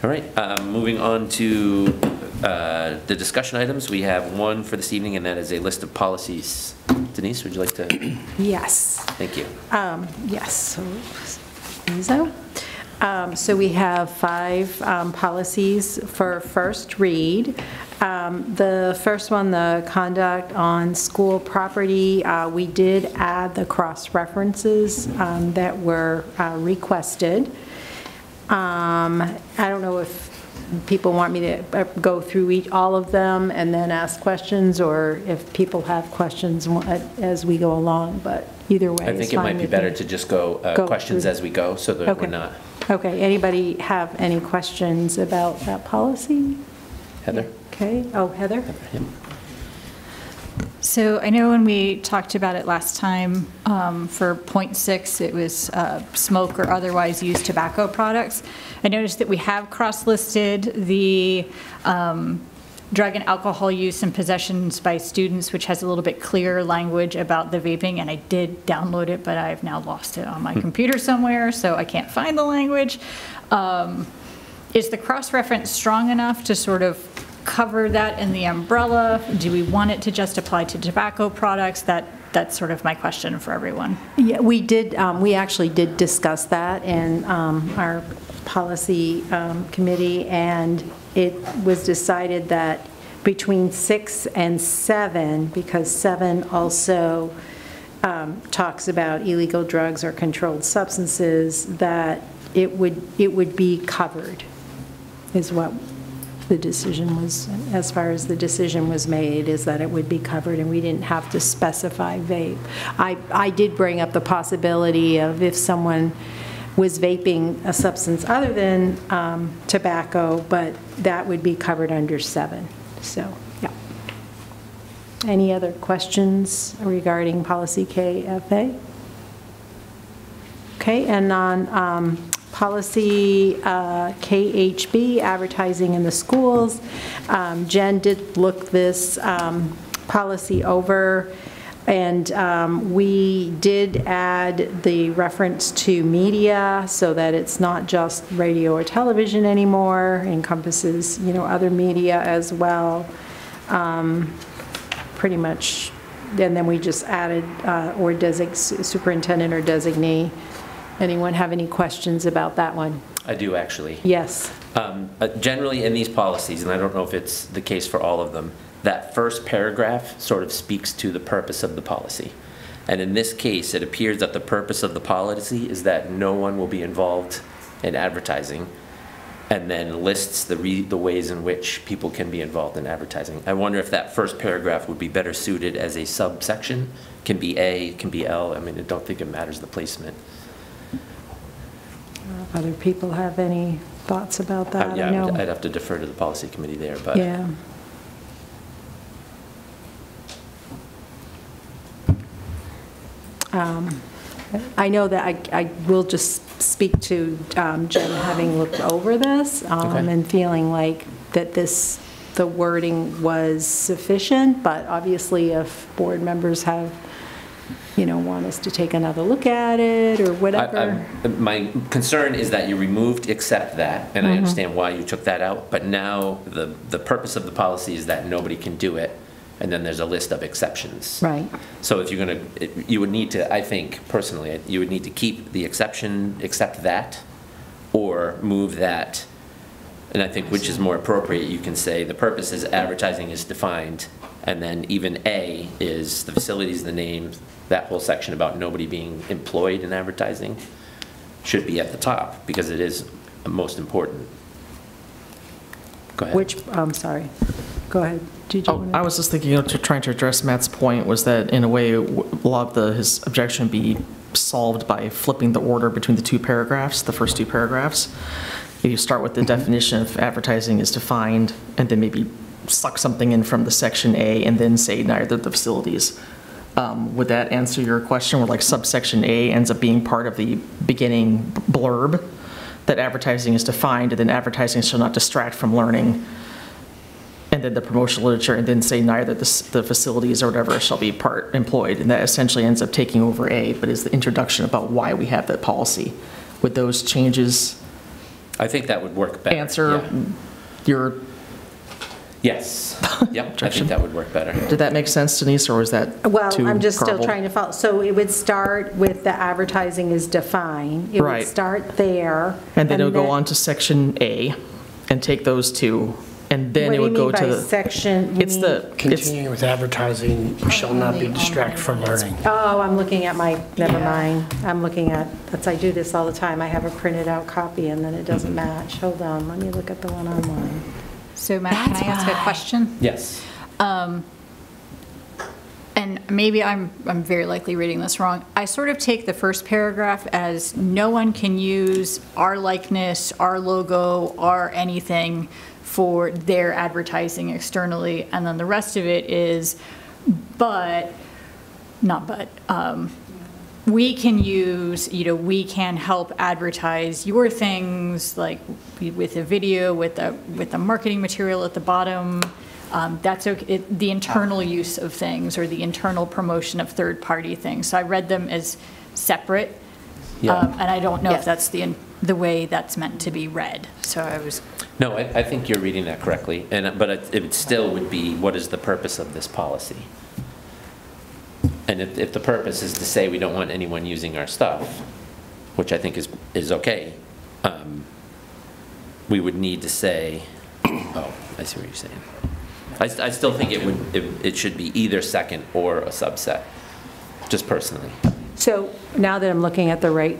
All right, moving on to the discussion items. We have one for this evening, and that is a list of policies. Denise, would you like to? Yes. Thank you. Yes. So we have 5 policies for first read. The first one, the conduct on school property, we did add the cross-references that were requested. I don't know if people want me to go through all of them and then ask questions, or if people have questions as we go along, but either way. I think it might be better to just go questions as we go, so that we're not. Okay, anybody have any questions about that policy? Heather? Okay, Heather? So I know when we talked about it last time, for point 6, it was smoke or otherwise used tobacco products. I noticed that we have cross-listed the drug and alcohol use and possessions by students, which has a little bit clearer language about the vaping, and I did download it, but I've now lost it on my computer somewhere, so I can't find the language. Is the cross-reference strong enough to sort of cover that in the umbrella? Do we want it to just apply to tobacco products? That's sort of my question for everyone. Yeah, we did. We actually did discuss that in our policy committee, and it was decided that between 6 and 7, because 7 also talks about illegal drugs or controlled substances, that it would be covered, is what the decision was, as far as the decision was made, is that it would be covered and we didn't have to specify vape. I did bring up the possibility of if someone was vaping a substance other than tobacco, but that would be covered under 7. So, yeah. Any other questions regarding policy KFA? Okay, and on policy KHB, advertising in the schools, Jen did look this policy over. And we did add the reference to media so that it's not just radio or television anymore, it encompasses, other media as well. Pretty much, and then we just added or superintendent or designee. Anyone have any questions about that one? I do, actually. Yes. Generally, in these policies, and I don't know if it's the case for all of them, that first paragraph sort of speaks to the purpose of the policy. And in this case, it appears that the purpose of the policy is that no one will be involved in advertising, and then lists the ways in which people can be involved in advertising. I wonder if that first paragraph would be better suited as a subsection. Can be A, can be L. I mean, I don't think it matters the placement. Other people have any thoughts about that? Yeah, I know. I'd have to defer to the policy committee there, but. Yeah. I know that I will just speak to Jen, having looked over this and feeling like that the wording was sufficient, but obviously if board members have, want us to take another look at it or whatever. My concern is that you removed except that, and I understand why you took that out, but now the purpose of the policy is that nobody can do it. And then there's a list of exceptions. Right. So if you're going to, you would need to, I think personally, you would need to keep the exception, except that, or move that. And I think which is more appropriate, you can say the purpose is advertising is defined, and then even A is the facilities, the name, that whole section about nobody being employed in advertising should be at the top because it is most important. Go ahead. I'm sorry. Go ahead. I was just thinking, trying to address Matt's point was that in a way, a lot of his objection would be solved by flipping the order between the two paragraphs, the first two paragraphs. If you start with the definition of advertising is defined, and then maybe suck something in from the section A, and then say neither the facilities. Would that answer your question? Where like subsection A ends up being part of the beginning blurb, that advertising is defined, and then advertising shall not distract from learning. And then the promotional literature, and then say neither the facilities or whatever shall be part employed. And that essentially ends up taking over A, but is the introduction about why we have that policy. Would those changes? I think that would work better. Answer your. Yes. Yep. I think that would work better. Did that make sense, Denise, or was that Well, too I'm just garbled? still trying to follow. So it would start with the advertising is defined. It would start there. And then it would go on to section A and take those two. And then it would go to the section. It's the continuing with advertising shall not be distracted from learning. Oh, I'm looking at my. Never mind. I'm looking at. I do this all the time. I have a printed out copy and then it doesn't match. Hold on. Let me look at the one online. So Matt, can I ask a question? Yes. And maybe I'm very likely reading this wrong. I sort of take the first paragraph as no one can use our likeness, our logo, our anything for their advertising externally, and then the rest of it is, we can use, we can help advertise your things, like with a video, with the marketing material at the bottom. That's okay. The internal use of things or the internal promotion of third-party things. So I read them as separate, and I don't know if that's the way that's meant to be read. So I was. No, I think you're reading that correctly, but it still would be, what is the purpose of this policy? And if the purpose is to say we don't want anyone using our stuff, which I think is okay, we would need to say, oh, I see what you're saying. I still think it should be either second or a subset, just personally. So now that I'm looking at the right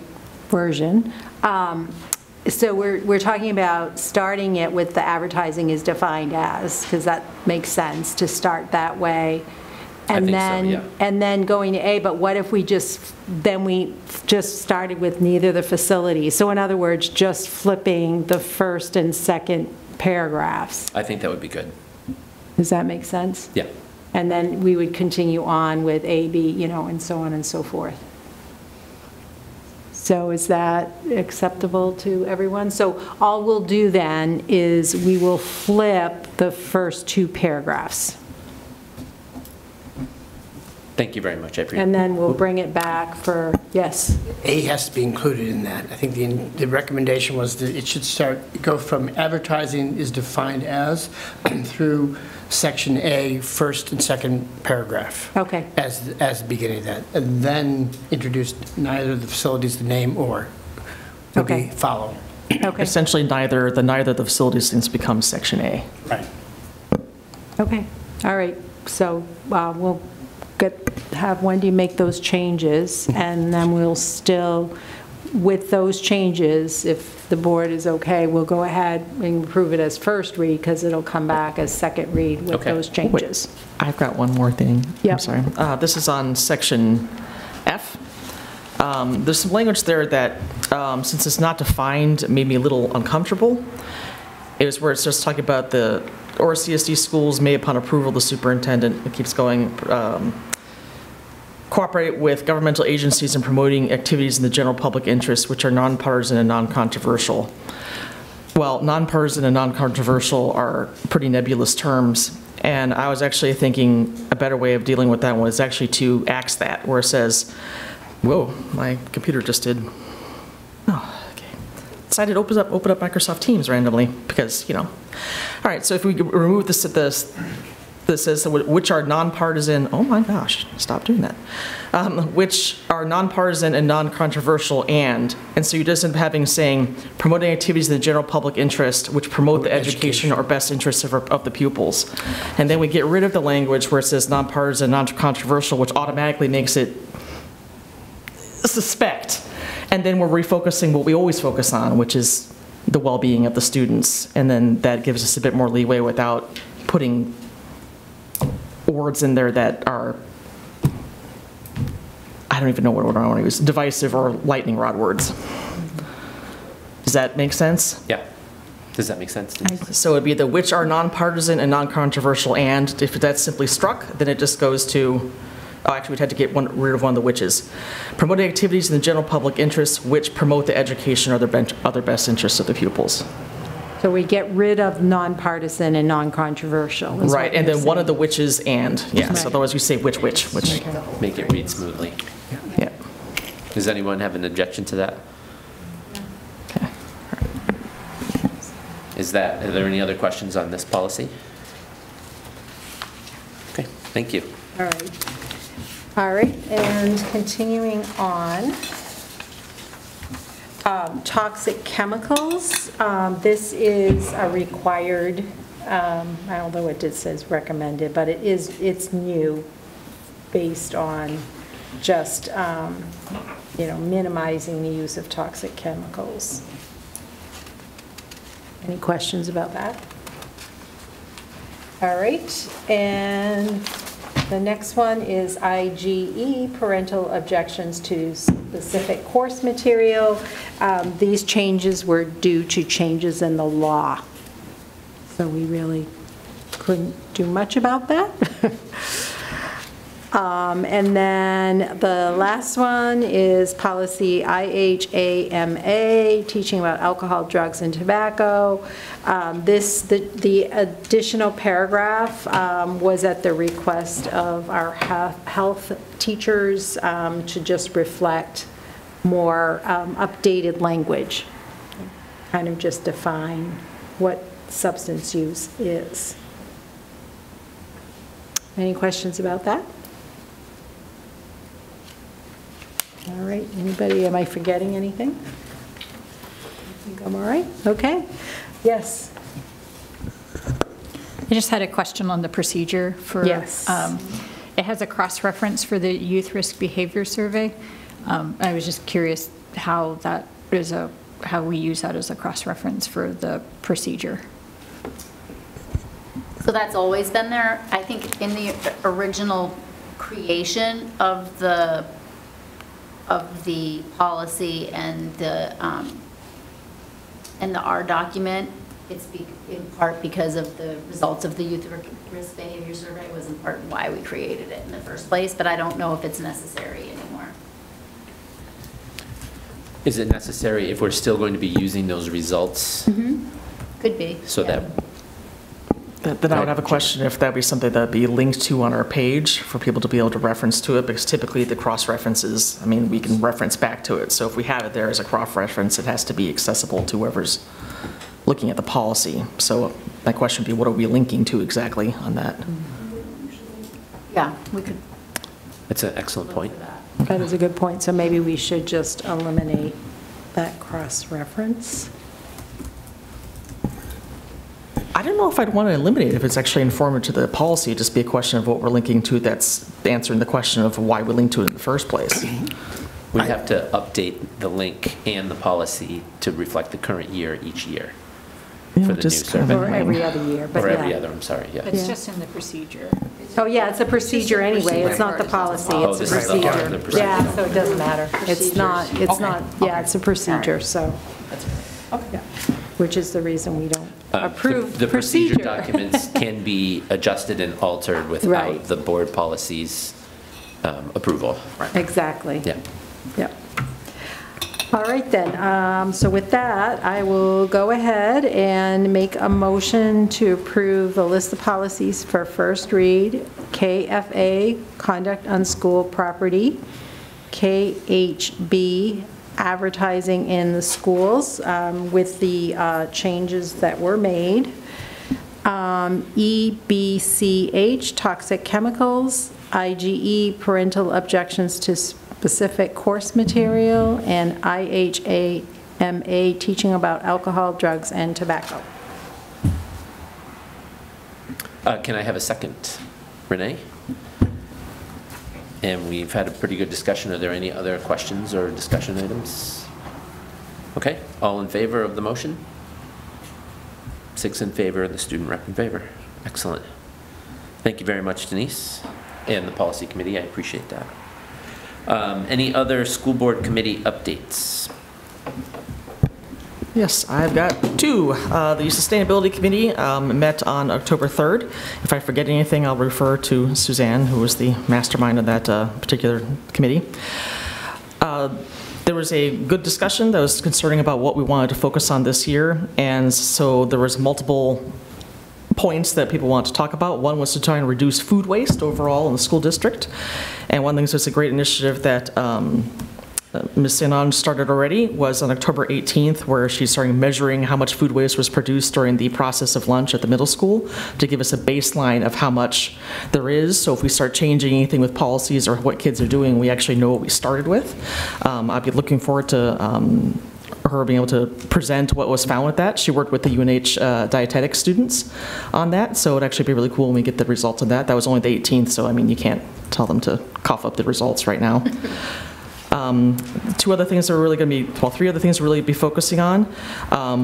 version, so we're talking about starting it with the advertising is defined as, because that makes sense to start that way. And then going to A, but what if we just started with neither the facilities? So in other words, just flipping the first and second paragraphs. I think that would be good. Does that make sense? Yeah. And then we would continue on with A, B, and so on and so forth. So is that acceptable to everyone? So all we'll do then is we will flip the first two paragraphs. Thank you very much, I appreciate it. And then we'll bring it back for, yes. A has to be included in that. I think the recommendation was that it should go from advertising is defined as through section A, first and second paragraph. Okay. As the beginning of that. And then introduce neither the facilities, the name, or would Okay. be follow. Okay. Essentially, neither the facilities things become section A. Right. Okay, all right. So we'll have Wendy make those changes, and then we'll still, with those changes, if the board is okay, we'll go ahead and approve it as first read, because it'll come back as second read with Okay. those changes. I've got one more thing. Yep. I'm sorry. This is on section F. There's some language there that, since it's not defined, made me a little uncomfortable. It was where it starts talking about the or CSD schools may, upon approval of the superintendent, it keeps going, cooperate with governmental agencies in promoting activities in the general public interest, which are nonpartisan and non-controversial. Well, nonpartisan and non-controversial are pretty nebulous terms, and I was actually thinking a better way of dealing with that was actually to axe that, where it says, whoa, my computer just did, oh, okay. Decided to open up Microsoft Teams randomly, because, you know. All right, so if we remove this says which are nonpartisan, oh my gosh, stop doing that. Which are nonpartisan and non-controversial and so you just end up saying promoting activities in the general public interest which promote the education or best interests of the pupils. And then we get rid of the language where it says nonpartisan, non-controversial, which automatically makes it suspect. And then we're refocusing what we always focus on, which is the well-being of the students. And then that gives us a bit more leeway without putting words in there that are, I don't even know what word I want to use, divisive or lightning rod words. Does that make sense? Yeah. Does that make sense? So it'd be the which are nonpartisan and non-controversial, and if that's simply struck, then it just goes to, oh, actually we'd had to get rid of one of the whiches. Promoting activities in the general public interest which promote the education or other best interests of the pupils. So we get rid of nonpartisan and non-controversial. is Right, what and you're then one saying. of the whiches and, yeah, so Right. otherwise you say which. Make it read smoothly. Yeah. Does anyone have an objection to that? Okay. Are there any other questions on this policy? Okay, thank you. All right. All right, and continuing on, toxic chemicals. This is a required, although it just says recommended, but it's new based on just, minimizing the use of toxic chemicals. Any questions about that? All right, and the next one is IGE, parental objections to specific course material. These changes were due to changes in the law. So we really couldn't do much about that. And then the last one is policy IHAMA, teaching about alcohol, drugs, and tobacco. The additional paragraph was at the request of our health teachers to just reflect more updated language, kind of just define what substance use is. Any questions about that? All right, anybody, am I forgetting anything? I think I'm all right, okay. Yes. I just had a question on the procedure for. Yes. It has a cross-reference for the Youth Risk Behavior Survey. I was just curious how how we use that as a cross-reference for the procedure. So that's always been there. I think in the original creation of the policy and the R document, it's in part because of the results of the Youth Risk Behavior Survey was in part why we created it in the first place, but I don't know if it's necessary anymore. Is it necessary if we're still going to be using those results? Could be. So yeah. that Then I would have a question if that'd be something that'd be linked to on our page for people to be able to reference to it, because typically the cross-references, I mean, we can reference back to it. So if we have it there as a cross-reference, it has to be accessible to whoever's looking at the policy. So my question would be, what are we linking to exactly on that? Yeah, we could. That's an excellent point. That is a good point. So maybe we should just eliminate that cross-reference. I don't know if I'd want to eliminate it if it's actually informative to the policy. It'd just be a question of what we're linking to that's answering the question of why we linked to it in the first place. We'd have to update the link and the policy to reflect the current year each year for the new survey. Or every other year, but Or every yeah. other, I'm sorry, yeah. It's just in the procedure. Oh, yeah, it's a procedure anyway. It's not the policy, Oh, it's this a is the procedure. procedure. Yeah, so it doesn't matter. It's not, yeah, it's a procedure, so. Yeah. Which is the reason we don't approve The procedure procedure. documents can be adjusted and altered Right. without the board policy's approval. Exactly. Yeah. Yep. All right then, so with that, I will go ahead and make a motion to approve the list of policies for first read, KFA, conduct on school property, KHB, advertising in the schools, with the changes that were made, EBCH, toxic chemicals, IGE, parental objections to specific course material, and IHAMA, teaching about alcohol, drugs, and tobacco. Can I have a second? Renee? And we've had a pretty good discussion. Are there any other questions or discussion items? Okay, all in favor of the motion? 6 in favor, and the student rep in favor. Excellent. Thank you very much, Denise, and the policy committee. I appreciate that. Any other school board committee updates? Yes, I've got two. The Sustainability Committee met on October 3rd. If I forget anything, I'll refer to Suzanne, who was the mastermind of that particular committee. There was a good discussion that was concerning about what we wanted to focus on this year, and so there was multiple points that people want to talk about. One was to try and reduce food waste overall in the school district, and one thing that's a great initiative that Ms. Sanon started already was on October 18th, where she started measuring how much food waste was produced during the process of lunch at the middle school to give us a baseline of how much there is. So if we start changing anything with policies or what kids are doing, we actually know what we started with. I'd be looking forward to her being able to present what was found with that. She worked with the UNH dietetics students on that, so it'd actually be really cool when we get the results of that. That was only the 18th, so I mean, you can't tell them to cough up the results right now. Two other things that we're really going to be, well, three other things we're really be focusing on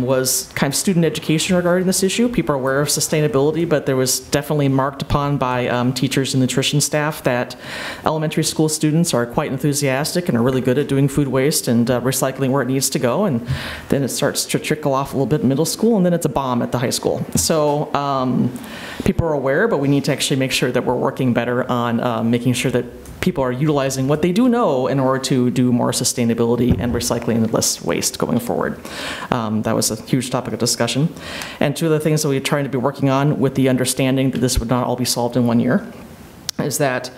was kind of student education regarding this issue. People are aware of sustainability, but there was definitely marked upon by teachers and nutrition staff that elementary school students are quite enthusiastic and are really good at doing food waste and recycling where it needs to go, and then it starts to trickle off a little bit in middle school, and then it's a bomb at the high school. So people are aware, but we need to actually make sure that we're working better on making sure that people are utilizing what they do know in order to do more sustainability and recycling and less waste going forward. That was a huge topic of discussion. And two of the things that we're trying to be working on, with the understanding that this would not all be solved in 1 year, is that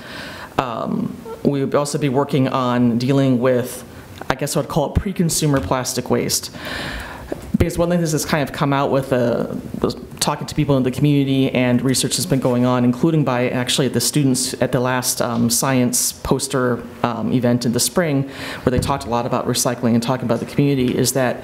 we would also be working on dealing with, I guess I would call it pre-consumer plastic waste. Because one thing that has kind of come out with was talking to people in the community, and research has been going on, including by actually the students at the last science poster event in the spring, where they talked a lot about recycling and talking about the community, is that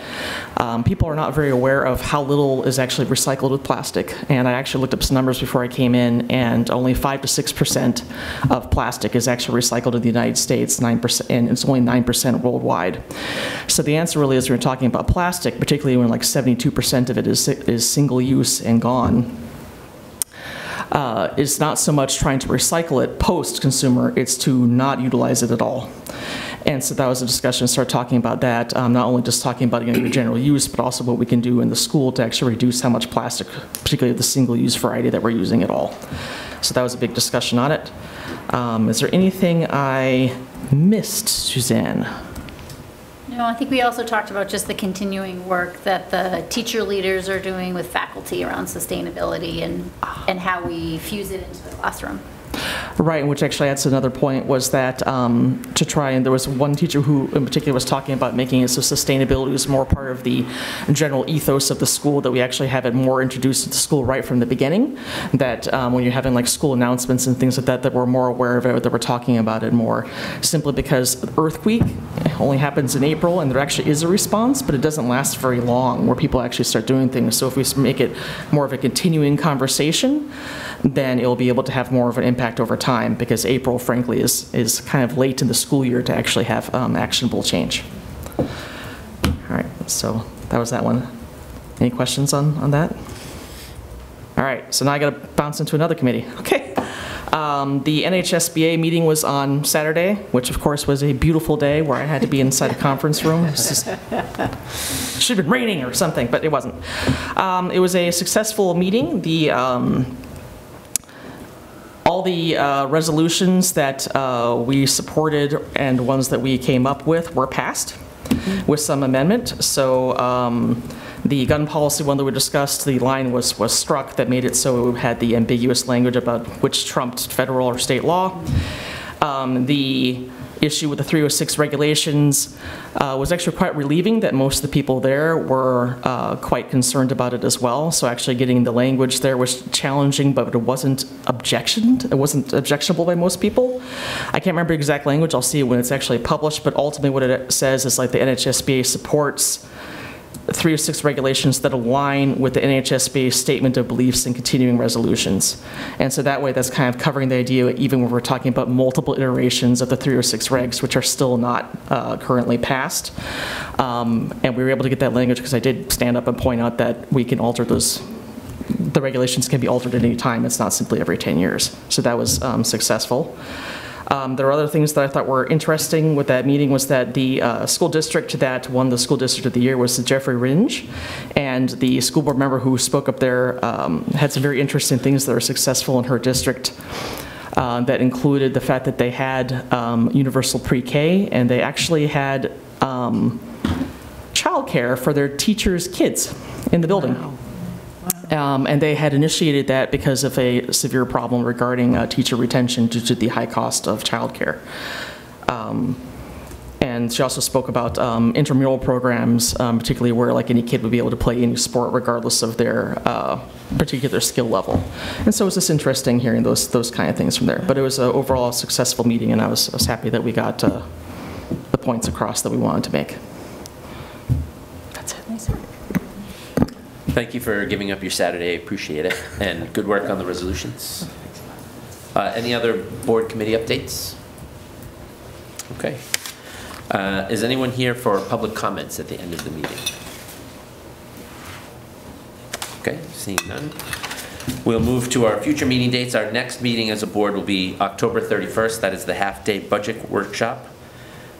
people are not very aware of how little is actually recycled with plastic. And I actually looked up some numbers before I came in, and only 5 to 6% of plastic is actually recycled in the United States, 9%, and it's only 9% worldwide. So the answer really is, when we're talking about plastic, particularly when like 72% of it is single use and gone, is not so much trying to recycle it post-consumer, it's to not utilize it at all. And so that was a discussion, start talking about that, not only just talking about your general use, but also what we can do in the school to actually reduce how much plastic, particularly the single-use variety, that we're using at all. So that was a big discussion on it. Is there anything I missed, Suzanne? No, No, I think we also talked about just the continuing work that the teacher leaders are doing with faculty around sustainability and how we fuse it into the classroom. Right, which actually adds to another point, was that to try, and there was one teacher who in particular was talking about making it so sustainability was more part of the general ethos of the school, that we actually have it more introduced into school right from the beginning, that when you're having like school announcements and things like that, that we're more aware of it, that we're talking about it more, simply because Earth Week only happens in April, and there actually is a response, but it doesn't last very long where people actually start doing things. So if we make it more of a continuing conversation, then it'll be able to have more of an impact over time, because April, frankly, is kind of late in the school year to actually have actionable change. All right, so that was that one. Any questions on that? All right, so now I got to bounce into another committee. Okay. The NHSBA meeting was on Saturday, which of course was a beautiful day where I had to be inside a conference room. It should have been raining or something, but it wasn't. It was a successful meeting. All the resolutions that we supported and ones that we came up with were passed with some amendment. So the gun policy one that we discussed, the line was struck that made it so it had the ambiguous language about which trumped federal or state law. The issue with the 306 regulations was actually quite relieving, that most of the people there were quite concerned about it as well. So actually getting the language there was challenging, but it wasn't objectionable by most people. I can't remember the exact language. I'll see it when it's actually published, but ultimately what it says is like the NHSBA supports 306 regulations that align with the NHSBA statement of beliefs and continuing resolutions. And so that way that's kind of covering the idea, even when we're talking about multiple iterations of the 306 regs, which are still not currently passed. And we were able to get that language because I did stand up and point out that we can alter those. The regulations can be altered at any time. It's not simply every 10 years. So that was successful. There are other things that I thought were interesting with that meeting, was that the school district that won the School District of the Year was Jeffrey Ringe, and the school board member who spoke up there had some very interesting things that are successful in her district. That included the fact that they had universal pre-K, and they actually had childcare for their teachers' kids in the building. Wow. And they had initiated that because of a severe problem regarding teacher retention due to the high cost of childcare. And she also spoke about intramural programs, particularly where like any kid would be able to play any sport regardless of their particular skill level. And so it was just interesting hearing those kind of things from there. But it was overall a successful meeting, and I was happy that we got the points across that we wanted to make. That's it. Thank you for giving up your Saturday. I appreciate it. And good work on the resolutions. Any other board committee updates? Okay. Is anyone here for public comments at the end of the meeting? Okay, seeing none. We'll move to our future meeting dates. Our next meeting as a board will be October 31st. That is the half-day budget workshop.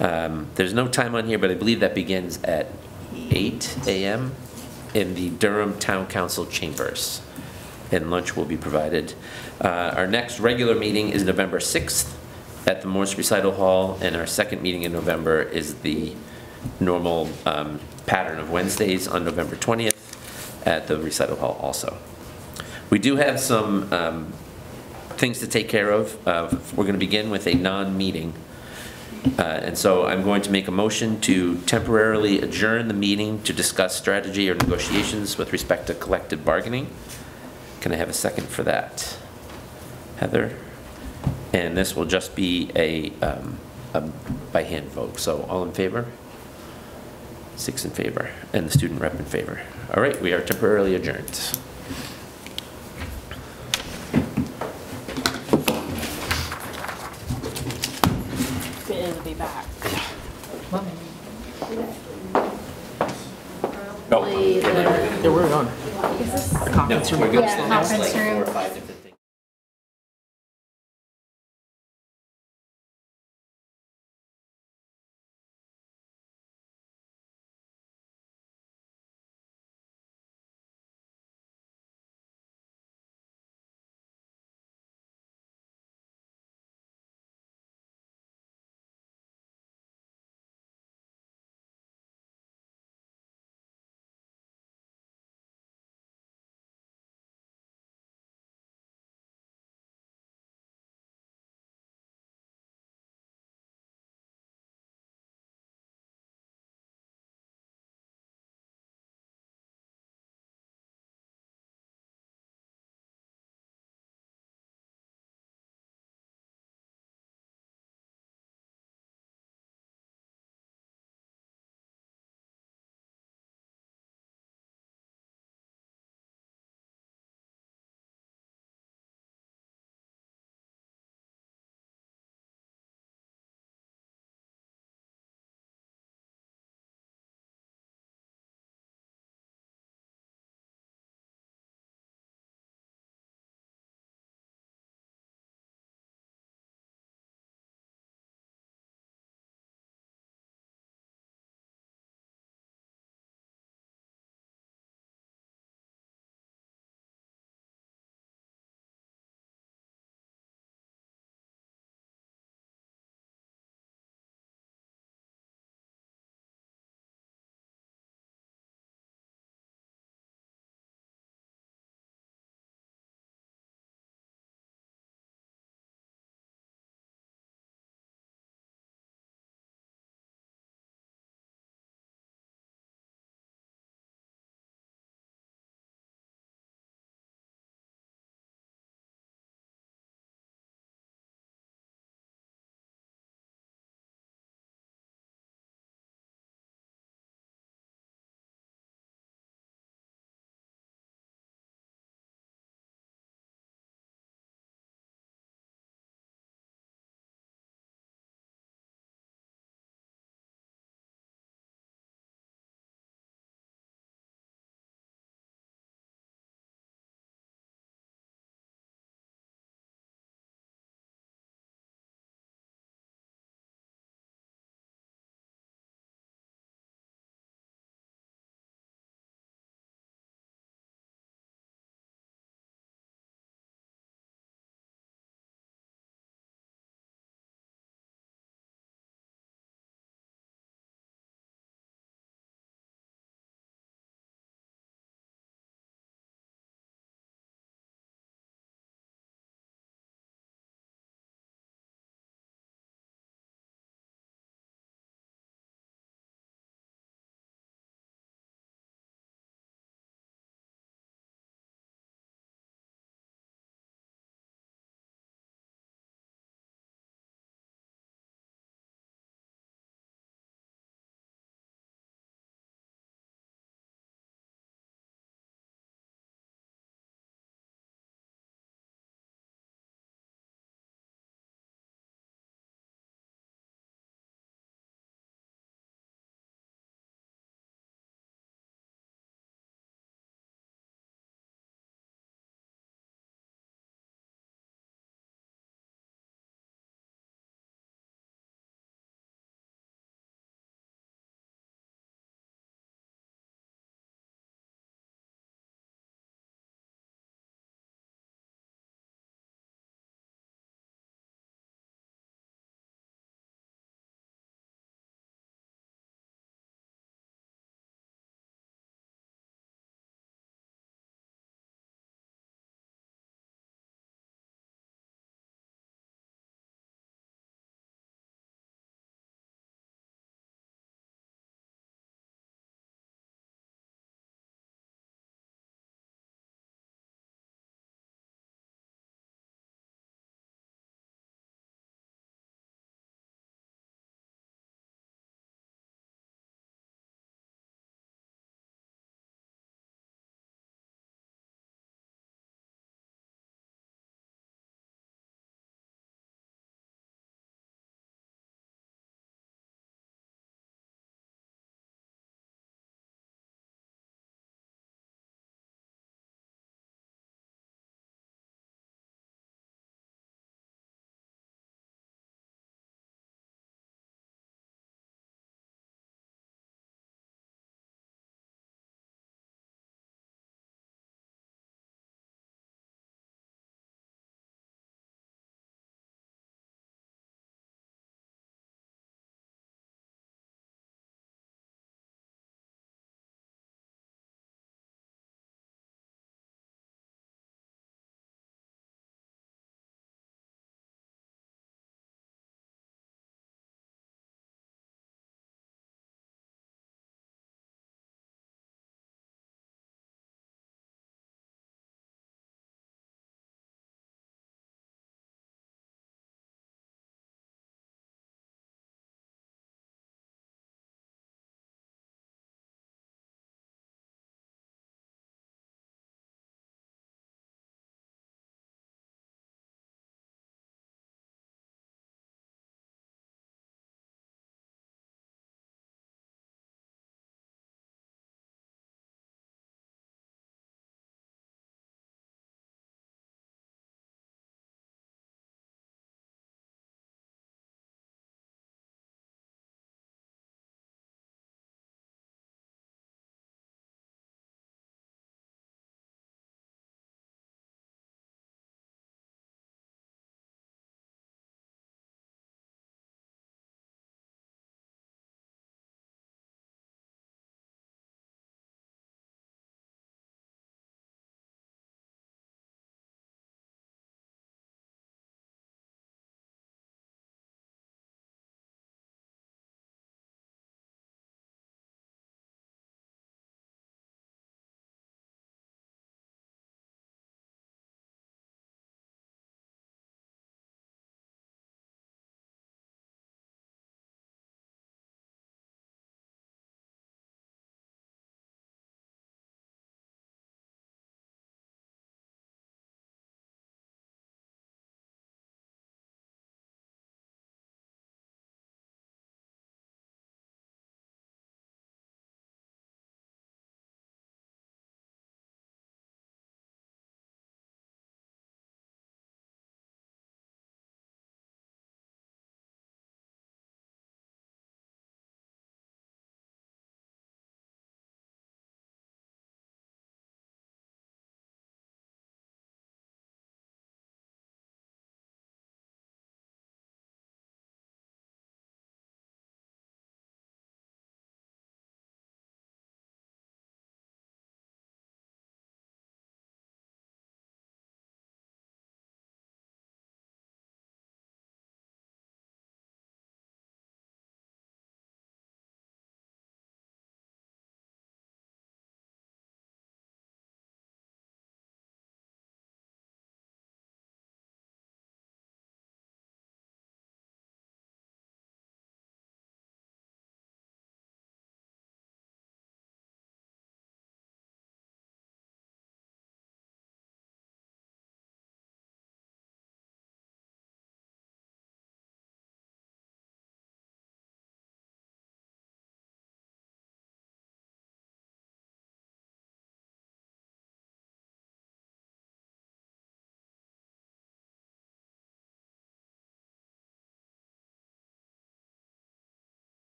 There's no time on here, but I believe that begins at 8 a.m. in the Durham Town Council chambers, and lunch will be provided. Our next regular meeting is November 6th at the Morse Recital Hall, and our second meeting in November is the normal pattern of Wednesdays on November 20th at the Recital Hall also. We do have some things to take care of. We're going to begin with a non-meeting. And so I'm going to make a motion to temporarily adjourn the meeting to discuss strategy or negotiations with respect to collective bargaining. Can I have a second for that? Heather? And this will just be a by hand vote. So all in favor? 6 in favor, and the student rep in favor. All right, we are temporarily adjourned. It'll be back. No. Yeah, we're on. The conference room. Yeah, conference room.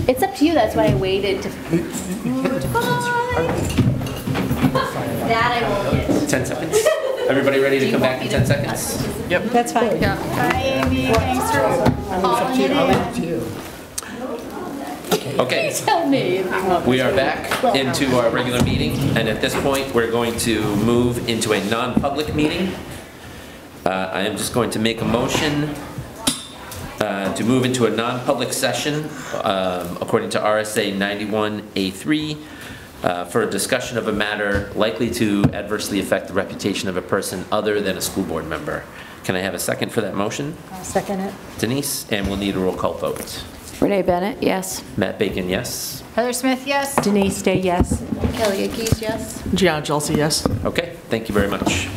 It's up to you, that's why I waited to. That I will get. 10 seconds. Everybody ready to come back in 10 seconds? Yep. That's fine. Bye, Amy, thanks for calling it in. Okay. Tell me if you want. We are back into our regular meeting, and at this point, we're going to move into a non-public meeting. I am just going to make a motion to move into a non-public session according to RSA 91A3 for a discussion of a matter likely to adversely affect the reputation of a person other than a school board member. Can I have a second for that motion? I'll second it. Denise, and we'll need a roll call vote. Renee Bennett, yes. Matt Bacon, yes. Heather Smith, yes. Denise Day, yes. Kelly Akis, yes. Gian Chelsea, yes. Okay, thank you very much.